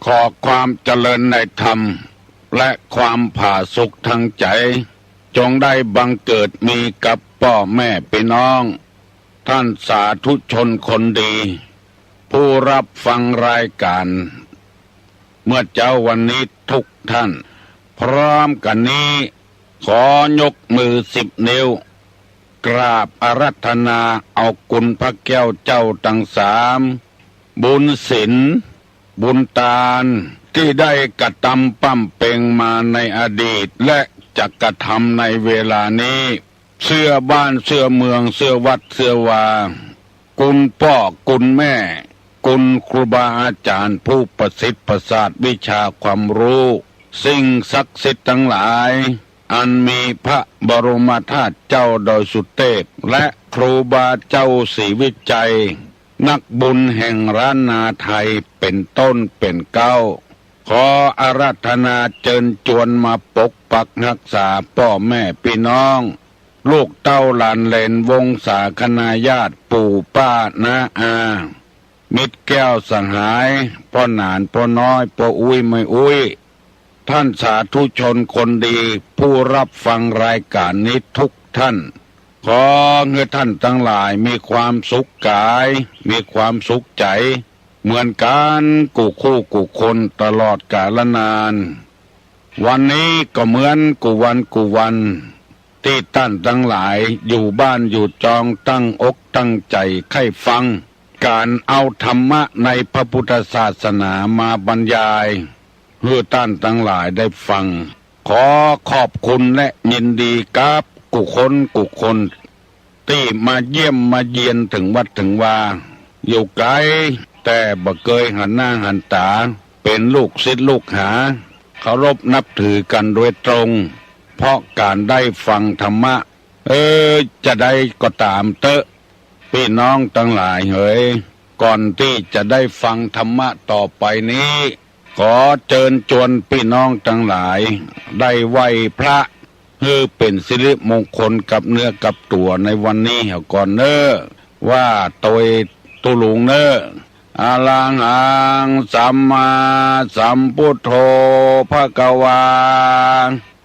ขอความเจริญในธรรมและความผาสุกทางใจจงได้บังเกิดมีกับพ่อแม่พี่น้องท่านสาธุชนคนดีผู้รับฟังรายการเมื่อเจ้าวันนี้ทุกท่านพร้อมกันนี้ขอยกมือ10 นิ้วกราบอารัธนาเอาคุณพระแก้วเจ้าทั้ง3บุญศีลบุญทานที่ได้กระทำปั้มเป่งมาในอดีตและจะกระทำในเวลานี้เสื้อบ้านเสื้อเมืองเสื้อวัดเสื้อวาคุณพ่อคุณแม่คุณครูบาอาจารย์ผู้ประสิทธิ์ประสาทวิชาความรู้สิ่งศักดิ์สิทธิ์ทั้งหลายอันมีพระบรมธาตุเจ้าดอยสุเทพและครูบาเจ้าศรีวิจัยนักบุญแห่งล้านนาไทยเป็นต้นเป็นเก้าขออาราธนาเชิญชวนมาปกปักรักษาพ่อแม่พี่น้องลูกเต้าหลานเหลนวงศาคณาญาติปู่ป้าน้าอามิตรแก้วสหายพ่อหนานพ่อน้อยพ่ออุ้ยไม่อุ้ยท่านสาธุชนคนดีผู้รับฟังรายการนี้ทุกท่านขอให้ท่านทั้งหลายมีความสุขกายมีความสุขใจเหมือนกันกูคู่กูคนตลอดกาลนานวันนี้ก็เหมือนกูวันที่ท่านทั้งหลายอยู่บ้านอยู่จองตั้งอกตั้งใจใคร่ฟังการเอาธรรมะในพระพุทธศาสนามาบรรยายเพื่อท่านทั้งหลายได้ฟังขอขอบคุณและยินดีกับกุคนที่มาเยี่ยมมาเยียนถึงวัดถึงวาอยู่ไกลแต่บ่เคยหันหน้าหันตาเป็นลูกศิษย์ลูกหาเคารพนับถือกันโดยตรงเพราะการได้ฟังธรรมะจะได้ก็ตามเตอะพี่น้องทั้งหลายเฮ้ยก่อนที่จะได้ฟังธรรมะต่อไปนี้ขอเชิญชวนพี่น้องทั้งหลายได้ไหว้พระเพื่อเป็นสิริมงคลกับเนื้อกับตัวในวันนี้เหรอก่อนเนอว่าตัวตุลุงเนออาลังอังสัมมาสัมพุทโธภควา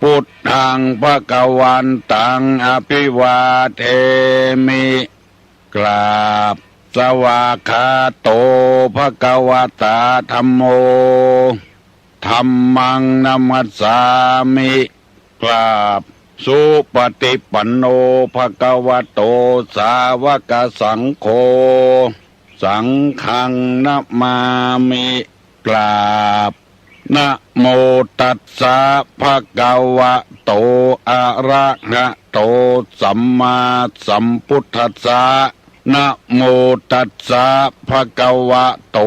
พุทธังภควันตังอภิวาเทมิกราบสวากขาโตภควตาธัมโมธัมมังนัมมัสสามิกราบสุปฏิปันโนภควโตสาวกสังโฆสังฆังนะมามิกราบนะโมตัสสะภะคะวะโตอะระหะโตสัมมาสัมพุทธัสสะนะโมตัสสะภะคะวะโต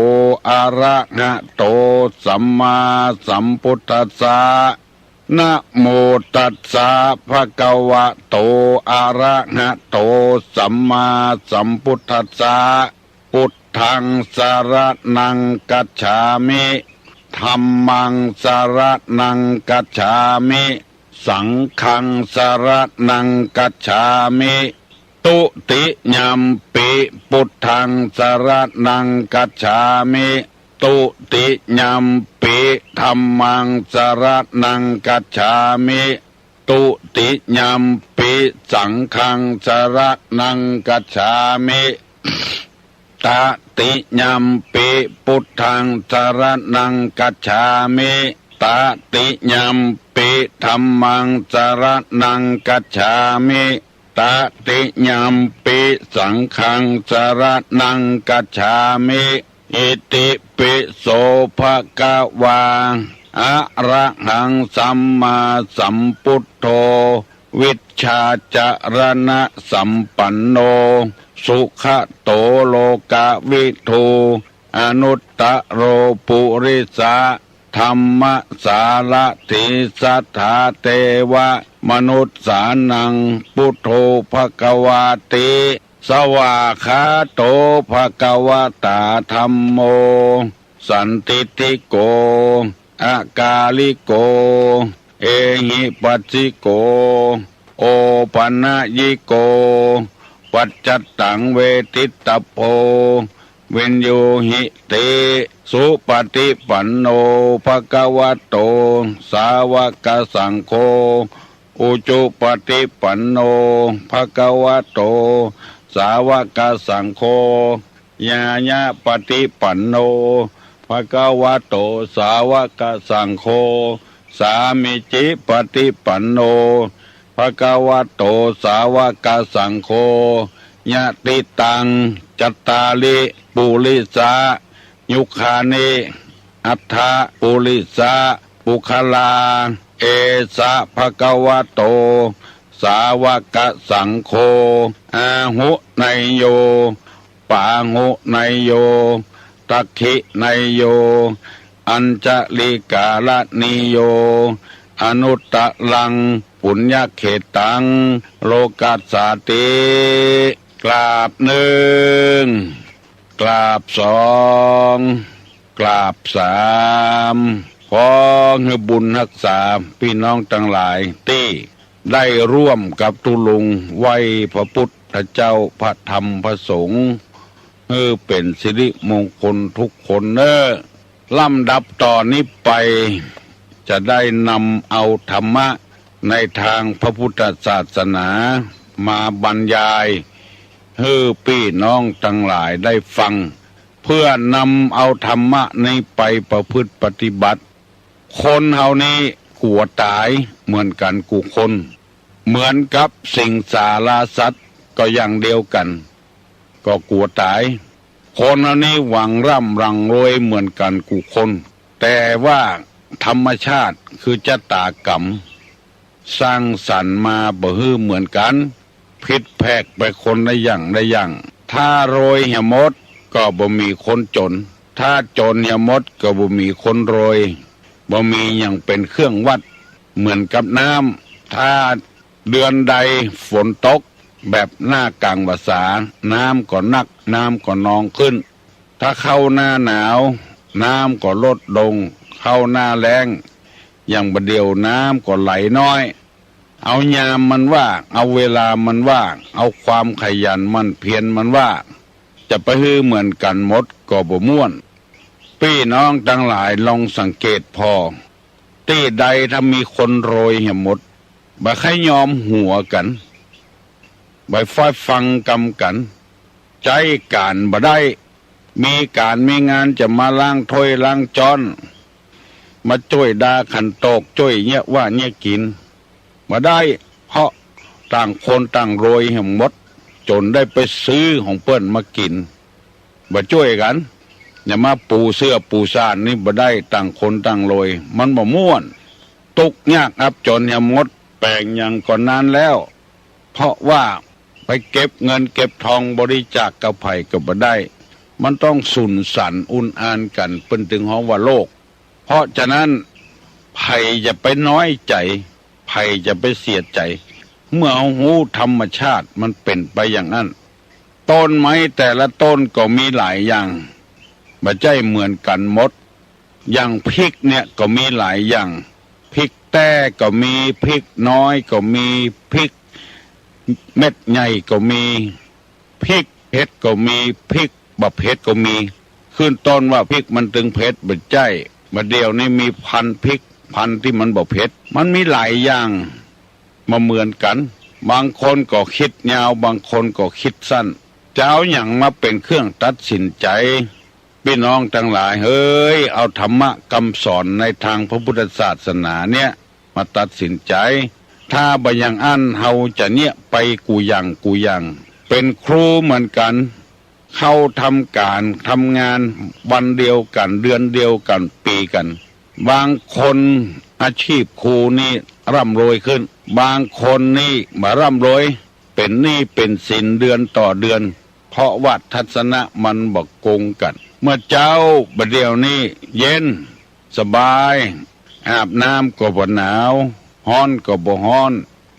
อะระหะโตสัมมาสัมพุทธัสสะนะโมตัสสะภะคะวะโตอะระหะโตสัมมาสัมพุทธัสสะพุทธังสรณังกัจฉามิธัมมังสรณังกัจฉามิสังฆังสรณังกัจฉามิตุติยัมปิพุทธังสรณังกัจฉามิตุติยัมปิธัมมังสรณังกัจฉามิตุติยัมปิสังฆังสรณังกัจฉามิตติยัมปิพุทธังสรณังกัจฉามิตติยัมปิธัมมังสรณังกัจฉามิตติยัมปิสังฆังสรณังกัจฉามิอิติปิโสภะคะวาอะระหังสัมมาสัมพุทโธวิชชาจารณะสัมปันโนสุขโตโลกวิทูอนุตตโรปุริสะธรรมสารถิสัทธาเทวะมนุษย์สานังพุทโธภควาติสวากขาโตภควตาธัมโมสันติติโกอากาลิโกเอหิปัสสิโกโอปัญญิโกปัจจตังเวทิตโพ เวนโยหิเตสุปฏิปันโนภะคะวะโตสาวกสังโฆอุจุปฏิปันโนภะคะวะโตสาวกสังโฆญาญาปฏิปันโนภะคะวะโตสาวกสังโฆสามิจิปฏิปันโนภะคะวะโตสาวกสังโฆญาติตังจัตตาลิปุริสายุคานิอัฏฐปุริสาปุคลาเอสะภะคะวะโตสาวกสังโฆอาหุไนโยปาหุไนโยตัคขิไนโยอัญจลิกาลนิโยอนุตตะลังปุญญเขตังโลกัสสติกราบหนึ่งกราบสองกราบสามขอให้บุญรักษาพี่น้องทั้งหลายที่ได้ร่วมกับตุลุงไหว้พระพุทธเจ้าพระธรรมพระสงฆ์เป็นสิริมงคลทุกคนลำดับต่อนนี้ไปจะได้นำเอาธรรมะในทางพระพุทธศาสนามาบรรยายให้พี่น้องทั้งหลายได้ฟังเพื่อนำเอาธรรมะนี้ไปประพฤติปฏิบัติคนเฮานี้กลัวตายเหมือนกันกูคนเหมือนกับสิ่งสาราสัตว์ก็อย่างเดียวกันก็กลัวตายคนเฮานี้หวังร่ำรังรวยเหมือนกันกูคนแต่ว่าธรรมชาติคือชะตากรรมสร้างสรรค์มาบ่ฮื้อเหมือนกันผิดแพกไปคนละอย่างถ้ารวยเหี่ยมดก็บ่มีคนจนถ้าจนเหี่ยมดก็บ่มีคนรวยบ่มีอย่างเป็นเครื่องวัดเหมือนกับน้ำถ้าเดือนใดฝนตกแบบหน้ากลางภาษาน้ำก็นักน้ำก็นองขึ้นถ้าเข้าหน้าหนาวน้ำก็ลดลงเข้าหน้าแล้งอย่างบัดเดียวน้ำก็ไหลน้อยเอายามมันว่าเอาเวลามันว่าเอาความขยันมันเพียรมันว่าจะไปฮื้อเหมือนกันหมดก็บ่ม่วนพี่น้องทั้งหลายลองสังเกตพอที่ใดถ้ามีคนโรยเหี่ยหมดบ่ใครยอมหัวกันบ่ฟ้อยฟังกำกันใจการบ่ได้มีการมีงานจะมาล้างถ้วยล้างจานมาช่วยดาขันโตกช่วยเนี่ยว่าเนี่ยกินมาได้เพราะต่างคนต่างโรยเหี่ยหมดจนได้ไปซื้อของเปิ้นมากินบ่ช่วยกันอย่ามาปูเสื้อปูซานนี่บ่ได้ต่างคนต่างโรยมันบ่ม่วนตุกยากอับจนเหี่ยหมดแปลงอย่างก่อนนานแล้วเพราะว่าไปเก็บเงินเก็บทองบริจาคกับไผก็บ่ได้มันต้องสุนสันอุ่นอานกันเป็นถึงห้องว่าโลกเพราะฉะนั้นไผจะไปน้อยใจไผจะไปเสียใจเมื่อเอาหูธรรมชาติมันเป็นไปอย่างนั้นต้นไม้แต่ละต้นก็มีหลายอย่างบ่ใช่เหมือนกันหมดอย่างพริกเนี่ยก็มีหลายอย่างพริกแต้ก็มีพริกน้อยก็มีพริกเม็ดใหญ่ก็มีพริกเผ็ดก็มีพริกบ่เผ็ดก็มีขึ้นต้นว่าพริกมันถึงเผ็ดบ่ใช่บ่เดียวนี้มีพันพริกพันที่มันบ่เผ็ดมันมีหลายอย่างมาเหมือนกันบางคนก็คิดยาวบางคนก็คิดสั้นจะเอาอย่างมาเป็นเครื่องตัดสินใจพี่น้องทั้งหลายเฮ้ยเอาธรรมะคำสอนในทางพระพุทธศาสนาเนี่ยมาตัดสินใจถ้าบ่อย่างอันเฮาจะเนี่ยไปกูอย่างเป็นครูเหมือนกันเข้าทำการทำงานวันเดียวกันเดือนเดียวกันปีกันบางคนอาชีพครูนี่ร่ำรวยขึ้นบางคนนี่มาร่ำรวยเป็นหนี้เป็นสินเดือนต่อเดือนเพราะว่าทัศนะมันบอกโกงกันเมื่อเจ้าบัดเดียวนี้เย็นสบายอาบน้ำก็บ่หนาวฮ้อนก็บ่ฮ้อน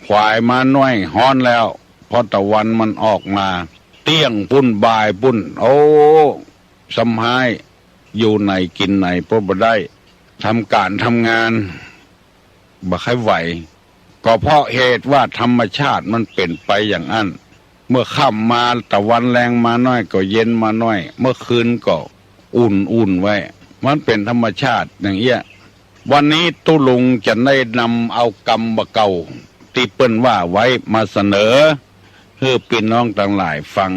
ควายมาน้อยฮ้อนแล้วพอตะวันมันออกมาเตี้ยงปุ้นบ่ายปุ้นโอ้สำหายอยู่ไหนกินไหนเพราะบ่ได้ทำการทำงานบ่ค่อยไหวก็เพราะเหตุว่าธรรมชาติมันเป็นไปอย่างนั้น เมื่อค่ำมาตะวันแรงมาน้อยก็เย็นมาน้อย เมื่อคืนก็อุ่นไว้มันเป็นธรรมชาติอย่างเงี้ยวันนี้ตุลุงจะได้นำเอากรรมบะเก่าที่เปิ้นว่าไว้มาเสนอเพื่อพี่น้องต่างหลายฟัง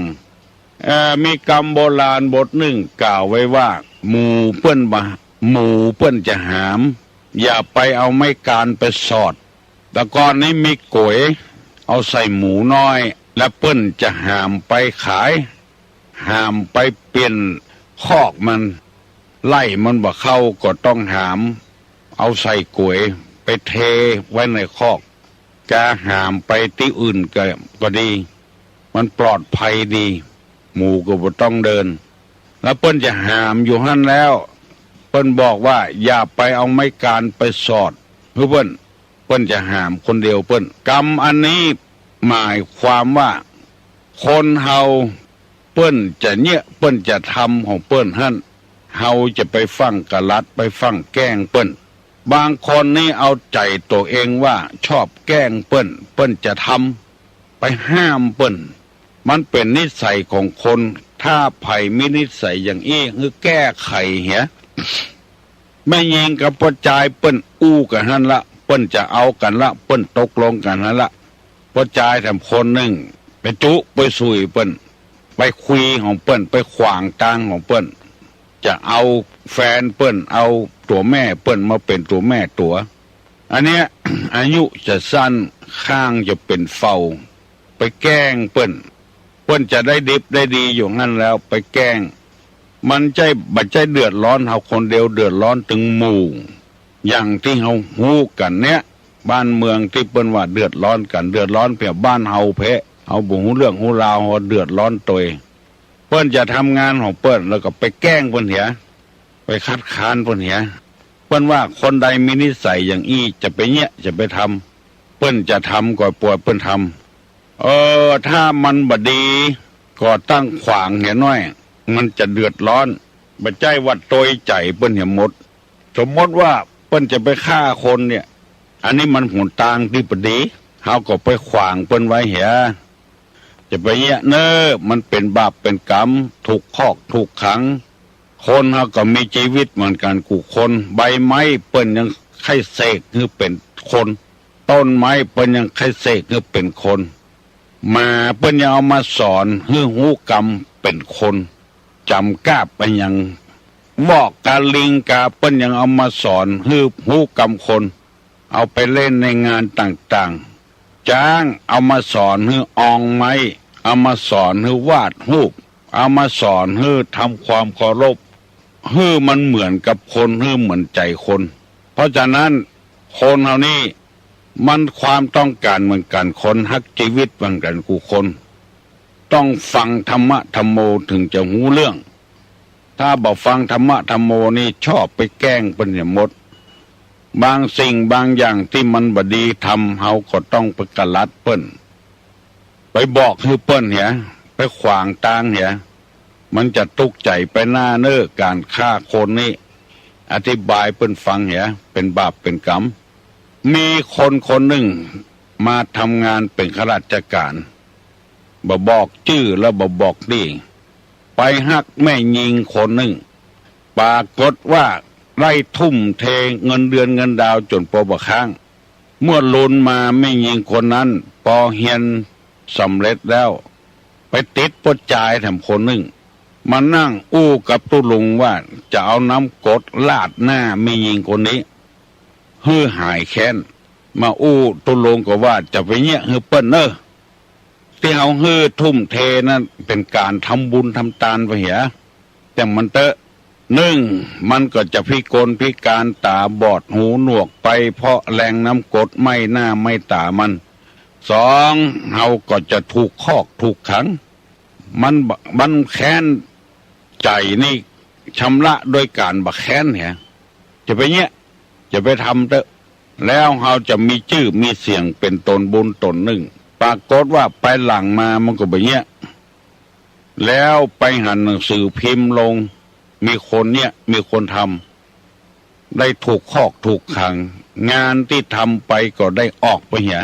มีกรรมโบราณบทหนึ่งกล่าวไว้ว่าหมูเปิ้นจะหามอย่าไปเอาไม้การไปสอดแต่ก่อนนี้มีก๋วยเอาใส่หมูน้อยและเปิ้นจะหามไปขายหามไปเปลี่ยนคอกมันไล่มันบ่เข้าก็ต้องหามเอาใส่ก๋วยไปเทไว้ในคอกจะหามไปที่อื่นก็ดีมันปลอดภัยดีหมูก็บ่ต้องเดินแล้วเปิ้นจะหามอยู่หั่นแล้วเปิ้นบอกว่าอย่าไปเอาไม้การไปสอดเปิ้นจะหามคนเดียวเปิ้นกรรมอันนี้หมายความว่าคนเฮาเปิ้นจะเปิ้นจะทำของเปิ้นหั่นเฮาจะไปฟังกะลัดไปฟังแกล้งเปิ้นบางคนนี่เอาใจตัวเองว่าชอบแกล้งเปิ้นจะทำไปห้ามเปิ้นมันเป็นนิสัยของคนถ้าไผ่มีนิสัยอย่างอี้คือแก้ไขเหียไม่ยิงกับประจายเปิ้นอู้กันนั่นละเปิ้นจะเอากันละเปิ้นตกลงกันนั่นละประจายทำคนหนึ่งไปจุไปสุยเปิ้นไปคุยของเปิ้นไปขวางทางของเปิ้นจะเอาแฟนเปิ้นเอาตัวแม่เปิ้นมาเป็นตัวแม่ตัวอันเนี้ย อายุจะสั้นข้างจะเป็นเฝ้าไปแกล้งเปิ้นจะได้ดิบได้ดีอยู่งั้นแล้วไปแกล้งมันบัดใจเดือดร้อนเฮาคนเดียวเดือดร้อนถึงหมู่อย่างที่เฮาฮู้กันเนี้ยบ้านเมืองที่เปิ้นว่าเดือดร้อนกันเดือดร้อนเพียบ้านเฮาเพะเฮาบ่ฮู้เรื่องฮู้ราวเฮาเดือดร้อนตัวเปิ้นจะทำงานของเปิ้นแล้วก็ไปแกล้งเปิ้นเหียไปคัดค้านเปิ้นเหียเปิ้นว่าคนใดมีนิสัยอย่างอี้จะไปจะไปทำเปิ้นจะทำก็ปล่อยเปิ้นทำถ้ามันบดีก็ตั้งขวางเหียน้อยมันจะเดือดร้อนบัดใจวัดโตยใจเปิ้นเหียหมดสมมติว่าเปิ้นจะไปฆ่าคนเนี่ยอันนี้มันหนทางที่บดีเฮาก็ไปขวางเปิ้นไว้เหียจะไปมันเป็นบาปเป็นกรรมถูกคอกถูกขังคนเฮาก็มีชีวิตเหมือนกันกูคนใบไม้เปิ้นยังไข่เสกคือเป็นคนต้นไม้เปิ้นยังไข่เสกคือเป็นคนมาเปิ้นยังเอามาสอนให้หูกรรมเป็นคนจำกล้าไปยังบอกกาลิงกาเปิ้นยังเอามาสอนให้หูกรรมคนเอาไปเล่นในงานต่างๆจ้างเอามาสอนให้อองไม้เอามาสอนให้วาดรูปเอามาสอนให้ทำความเคารพให้มันเหมือนกับคนให้เหมือนใจคนเพราะฉะนั้นคนเหล่านี้มันความต้องการเหมือนกันคนฮักชีวิตเหมือนกันกูคนต้องฟังธรรมะธรรมโมถึงจะหูเรื่องถ้าบอกฟังธรรมะธรรมโมนี่ชอบไปแกล้งเป็นอย่างหมดบางสิ่งบางอย่างที่มันบดีทำเฮาก็ต้องไปกะลัดเปิ้นไปบอกให้เปิ้นเหียไปขวางทางเหียมันจะตุกใจไปหน้าการฆ่าคนนี่อธิบายเปิ้นฟังเหียเป็นบาปเป็นกรรมมีคนหนึ่งมาทำงานเป็นข้าราชการบ่บอกชื่อแล้วบ่บอกดีไปฮักแม่ยิงคนหนึ่งปรากฏว่าไล่ทุ่มเทเงินเดือนเงินดาวจนปบค้างเมื่อลุนมาไม่ยิงคนนั้นพอเฮียนสำเร็จแล้วไปติดปดจ่ายแถมคนหนึ่งมานั่งอู้กับตุลุงว่าจะเอาน้ำกรดลาดหน้าไม่ยิงคนนี้ฮือหายแค้นมาอู้ตุลุงก็ว่าจะไปฮือเปิ้นที่เอาฮือทุ่มเทนั้นเป็นการทำบุญทำทานไปเหียแต่มันมันก็จะพิกลพิการตาบอดหูหนวกไปเพราะแรงน้ำกรดไม่หน้าไม่ตามันเฮาก็จะถูกคอกถูกขังมันแค้นใจนี่ชำระโดยการบักแค้นเหียจะไปจะไปทำแล้วเฮาจะมีชื่อมีเสียงเป็นตนบุญตนหนึ่งปรากฏว่าไปหลังมามันก็แบบแล้วไปหันหนังสือพิมพ์ลงมีคนทำได้ถูกคอกถูกขังงานที่ทำไปก็ได้ออกไปเหีย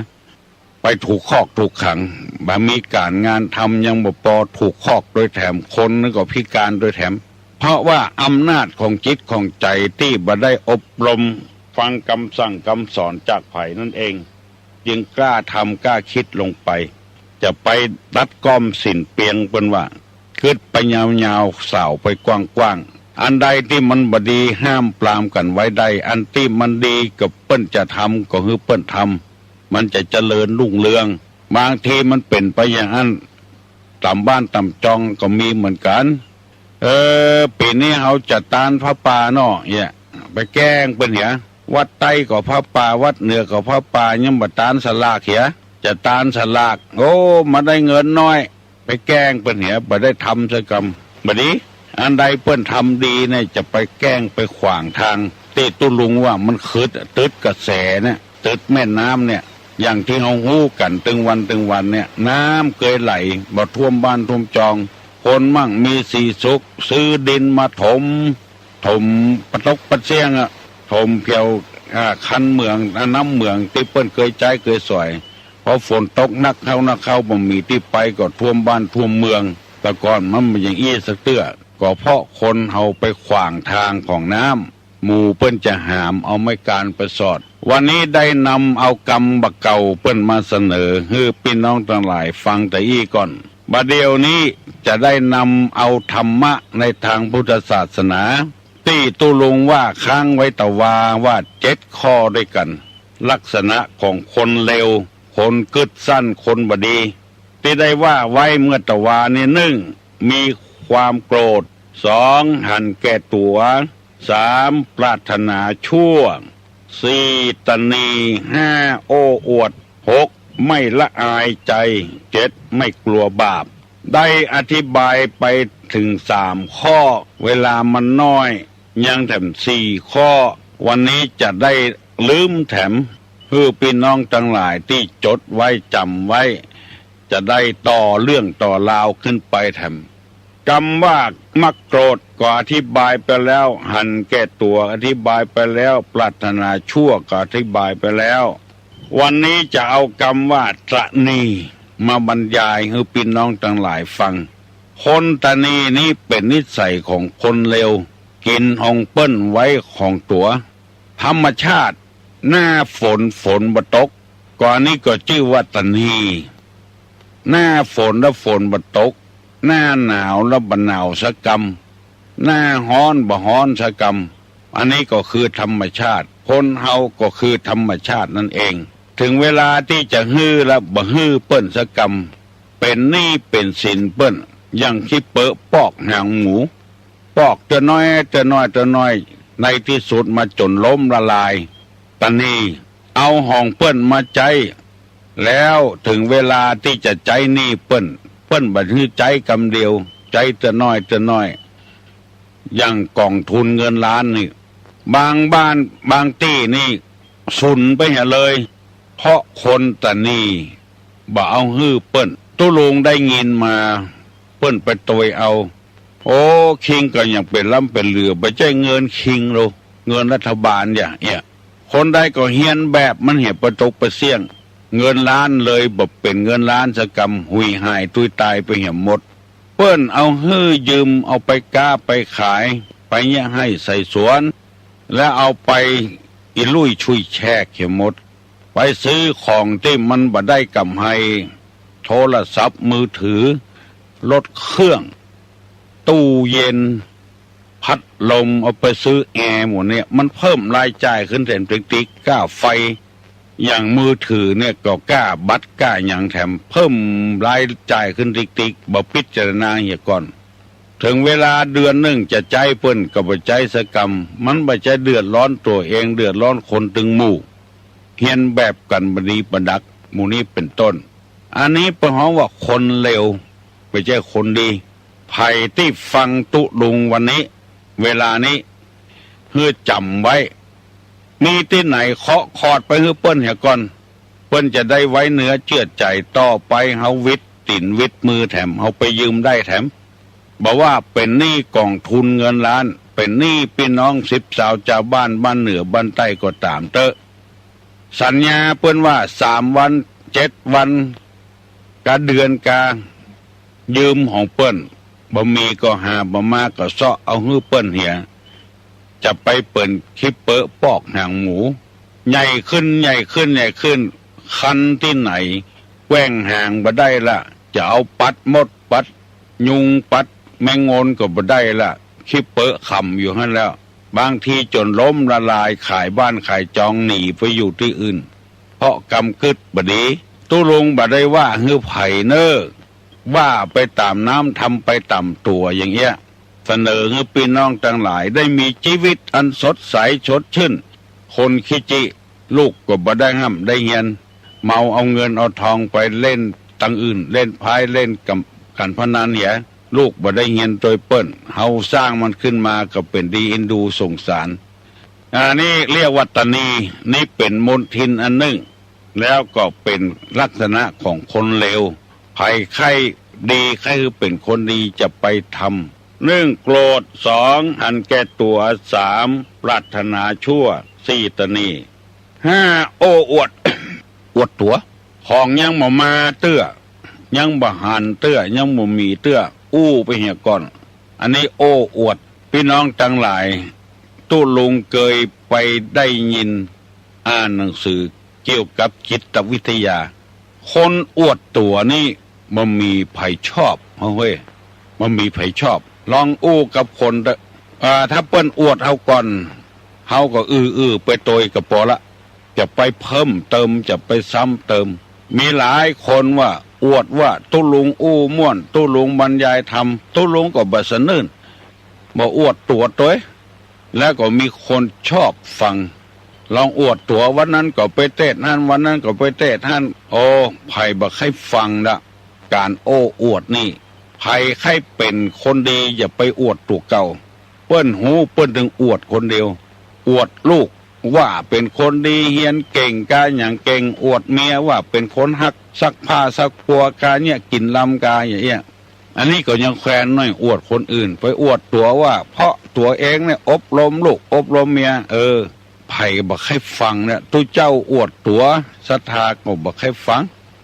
ไปถูกคอกถูกขังบ่มีการงานทำยังบ่พอถูกคอกโดยแถมคนนึงก็พิการโดยแถมเพราะว่าอำนาจของจิตของใจที่บ่ได้อบรมฟังคำสั่งคำสอนจากไผ่นั่นเองจึงกล้าทำกล้าคิดลงไปจะไปรัดก้อมสินเปียงเป็นว่าคิดไปยาวๆสาวไปกว้างๆอันใดที่มันบดีห้ามปรามกันไว้ได้อันที่มันดีกับเปิ้นจะทำก็คือเปิ้นทำมันจะเจริญรุ่งเรืองบางทีมันเป็นไปอย่างนั้นตามบ้านตามจองก็มีเหมือนกันปีนี้เขาจะตานพระป่าเนาะเนี่ยไปแกล้งเป็นเหี้ยวัดใต้ก็พระป่าวัดเหนือก็พระป่ายังบัตานสลากเหี้ยจะตานสลากโอ้มาได้เงินน้อยไปแกล้งเป็นเหี้ยบ่ได้ทำสักกรรมบัดนี้อันใดเปิ้นทำดีเนี่ยจะไปแกล้งไปขวางทางตีตุลุงว่ามันคืดตึดกระแสเนี่ยตึดแม่น้ำเนี่ยอย่างที่เขาฮู้กันตึงวันเนี่ยน้ำเคยไหลบ่ท่วมบ้านท่วมจองคนมั่งมีสีสุขซื้อดินมาถมปะตกปะเสียงอะถมเพียวคันเมืองน้ำเมืองที่เปิ้นเคยใจเคยสวยพอฝนตกนักเข้าบ่มีที่ไปก็ท่วมบ้านท่วมเมืองแต่ก่อนมันเป็นอย่างอี้สักเตื้อก็เพราะคนเฮาไปขวางทางของน้ำหมู่เปิ้นจะหามเอาไม่การไปสอดวันนี้ได้นำเอากรรมบักเก่าเปิ้นมาเสนอให้พี่น้องทั้งหลายฟังแต่อี้ก่อนบัดเดียวนี้จะได้นำเอาธรรมะในทางพุทธศาสนาที่ตุลุงว่าค้างไว้ตะวาว่า7 ข้อด้วยกันลักษณะของคนเลวคนกึดสั้นคนบดีที่ได้ว่าไว้เมื่อตะวานี่1มีความโกรธ2หันแก่ตัว3ปรารถนาชั่ว4ตนี5โอ้อวด6ไม่ละอายใจ7ไม่กลัวบาปได้อธิบายไปถึง3 ข้อเวลามันน้อยยังแถม4 ข้อวันนี้จะได้ลืมแถมเพื่อพี่น้องทั้งหลายที่จดไว้จำไว้จะได้ต่อเรื่องต่อราวขึ้นไปแถมคำว่ามักโกรธก็อธิบายไปแล้วหันแก่ตัวอธิบายไปแล้วปรารถนาชั่วก็อธิบายไปแล้ววันนี้จะเอาคำว่าตระหนี่มาบรรยายให้พี่น้องทั้งหลายฟังคนตระหนี่นี้เป็นนิสัยของคนเลวกินหองเปิ้นไว้ของตัวธรรมชาติหน้าฝนบ่ตกก่อนนี้ก็ชื่อว่าตระหนี่หน้าฝนแล้วฝนบ่ตกหน้าหนาวแล้วบ่หนาวสักกรรมหน้าฮ้อนบ่ฮ้อนสักกรรมอันนี้ก็คือธรรมชาติคนเฮาก็คือธรรมชาตินั่นเองถึงเวลาที่จะฮื้อแล้วบ่ฮื้อเปิ้นสักกรรมเป็นหนี้เป็นสินเปิ้นอย่างที่เปอะปอกหางหมูปอกจะน้อยในที่สุดมาจนล้มละลายตอนนี้เอาห้องเปิ้นมาใจแล้วถึงเวลาที่จะใจหนี้เปิ้นบัดฮื้อใจกำเดียวใจจะน้อยอย่างกองทุนเงินล้านนี่บางบ้านบางที่นี่สุนไปหาเลยเพราะคนตะนี่บ่เอาฮื้อเปิ้นตุลุงได้ยินมาเปิ้นไปตวยเอาโอ้คิงก็ยังเป็นล้ำเป็นเหลือไปใจเงินคิงโลเงินรัฐบาลเนี่ยคนใดก็เฮียนแบบมันเหี่ยประตกประเสี่ยงเงินล้านเลยบ่เป็นเงินล้านสกรรมหุยหายตุยตายไปเหี่ยหมดเปิ้นเอาฮื้อยืมเอาไปก้าไปขายไปเนี่ยให้ใส่สวนแล้วเอาไปอิลุยชุยแชกเหี่ยหมดไปซื้อของที่มันบ่ได้กำไรโทรศัพท์มือถือรถเครื่องตู้เย็นพัดลมเอาไปซื้อแอร์หมดเนี่ยมันเพิ่มรายจ่ายขึ้นแถมติ๊กก้าไฟอย่างมือถือเนี่ยก็ก้าบัตรก้าอย่างแถมเพิ่มรายจ่ายขึ้นติ๊กบ่พิจารณาเหี่ยก่อนถึงเวลาเดือนหนึ่งจะใจเปิ้นก็บ่ใจสกรรมมันบ่ใจเดือดร้อนตัวเองเดือดร้อนคนตึงหมู่เฮียนแบบกันบดีประดักหมู่นี้เป็นต้นอันนี้เป็นเพราะว่าคนเลวไม่ใช่คนดีไผ่ที่ฟังตุลุงวันนี้เวลานี้เพื่อจำไว้มีที่ไหนเคาะคอดไปเพื่อเปิ้นเหี่ยก่อนเปิ้นจะได้ไว้เนื้อเชื่อใจต่อไปเฮาวิทย์ติ่นวิทย์มือแถมเฮาไปยืมได้แถมบอกว่าเป็นหนี้กองทุนเงินล้านเป็นหนี้พี่น้อง10 สาวชาวบ้านเหนือบ้านใต้ก็ตามเตอะสัญญาเปิ้นว่า3 วัน 7 วันกะเดือนกายืมของเปิ้นบ่มีก็หาบ่มาก็เซาะเอาฮื้อเปิ้นเหียจะไปเปิ้นคิปเปอปอกหางหมูใหญ่ขึ้นใหญ่ขึ้นใหญ่ขึ้นคันที่ไหนแกว้งห่างบ่ได้ละจะเอาปัดมดปัดยุงปัดแมงงนก็บ่ได้ละคิปเปอขำอยู่หั่นแล้วบางทีจนล้มละลายขายบ้านขายจองหนีไปอยู่ที่อื่นเพราะกำกึดบดีตู้ลงบ่ได้ว่าฮื้อไผ่เนอว่าไปตามน้ำทำไปตามตัวอย่างเงี้ยเสนอให้พี่น้องทั้งหลายได้มีชีวิตอันสดใสสดชื่นคนขี้จิลูกก็บ่ได้ห้ำได้เงียนเมาเอาเงินเอาทองไปเล่นตังอื่นเล่นพายเล่นกับกันพนันเหียลูกบ่ได้เงียนโดยเปิ้นเฮาสร้างมันขึ้นมาก็เป็นดีเอ็นดูสงสารนี่เรียกว่าตานีนี่เป็นมลทินอันหนึ่งแล้วก็เป็นลักษณะของคนเลวภัยไข้ดีใครคือเป็นคนดีจะไปทำ1โกรธ2หันแก่ตัว3ปรารถนาชั่ว4ตะนี5โอ้อวด อวดตัวของยังบ่มาเตื้อยังบ่หันเตื้อยังบ่มีเตื้ออู้ไปเหียก่อนอันนี้โอ้อวดพี่น้องทั้งหลายตู้ลุงเคยไปได้ยินอ่านหนังสือเกี่ยวกับจิตวิทยาคนอวดตัวนี่มันมีไผชอบเฮ้ยมันมีไผชอบลองอู้กับคนถ้าเปิ้นอวดเฮาก่อนเฮาก็ไปโตยกับปอละจะไปเพิ่มเติมจะไปซ้ำเติมมีหลายคนว่าอวดว่าตุลุงอู้ม่วนตุลุงบรรยายธรรมตุลุงก็บ่สนื่นบ่อวดตัวตัวแล้วก็มีคนชอบฟังลองอวดตัววันนั้นก็ไปเตะนั่นวันนั้นก็ไปเตะท่านโอ้ไผบ่ให้ฟังละการโอ้อวดนี่ไผให้เป็นคนดีอย่าไปอวดตัวเก่าเปิ้นหูเปิ้นถึงอวดคนเดียวอวดลูกว่าเป็นคนดีเฮียนเก่งกาอย่างเก่งอวดเมียว่าเป็นคนฮักซักผ้าซักปัวกาเนี่ยกินลำกาอย่างเงี้ยอันนี้ก็ยังแควนน้อยอวดคนอื่นไปอวดตัวว่าเพราะตัวเองเนี่ยอบรมลูกอบรมเมียไผ่บักให้ฟังเนี่ยตู้เจ้าอวดตัวศรัทธาก็บักให้ฟัง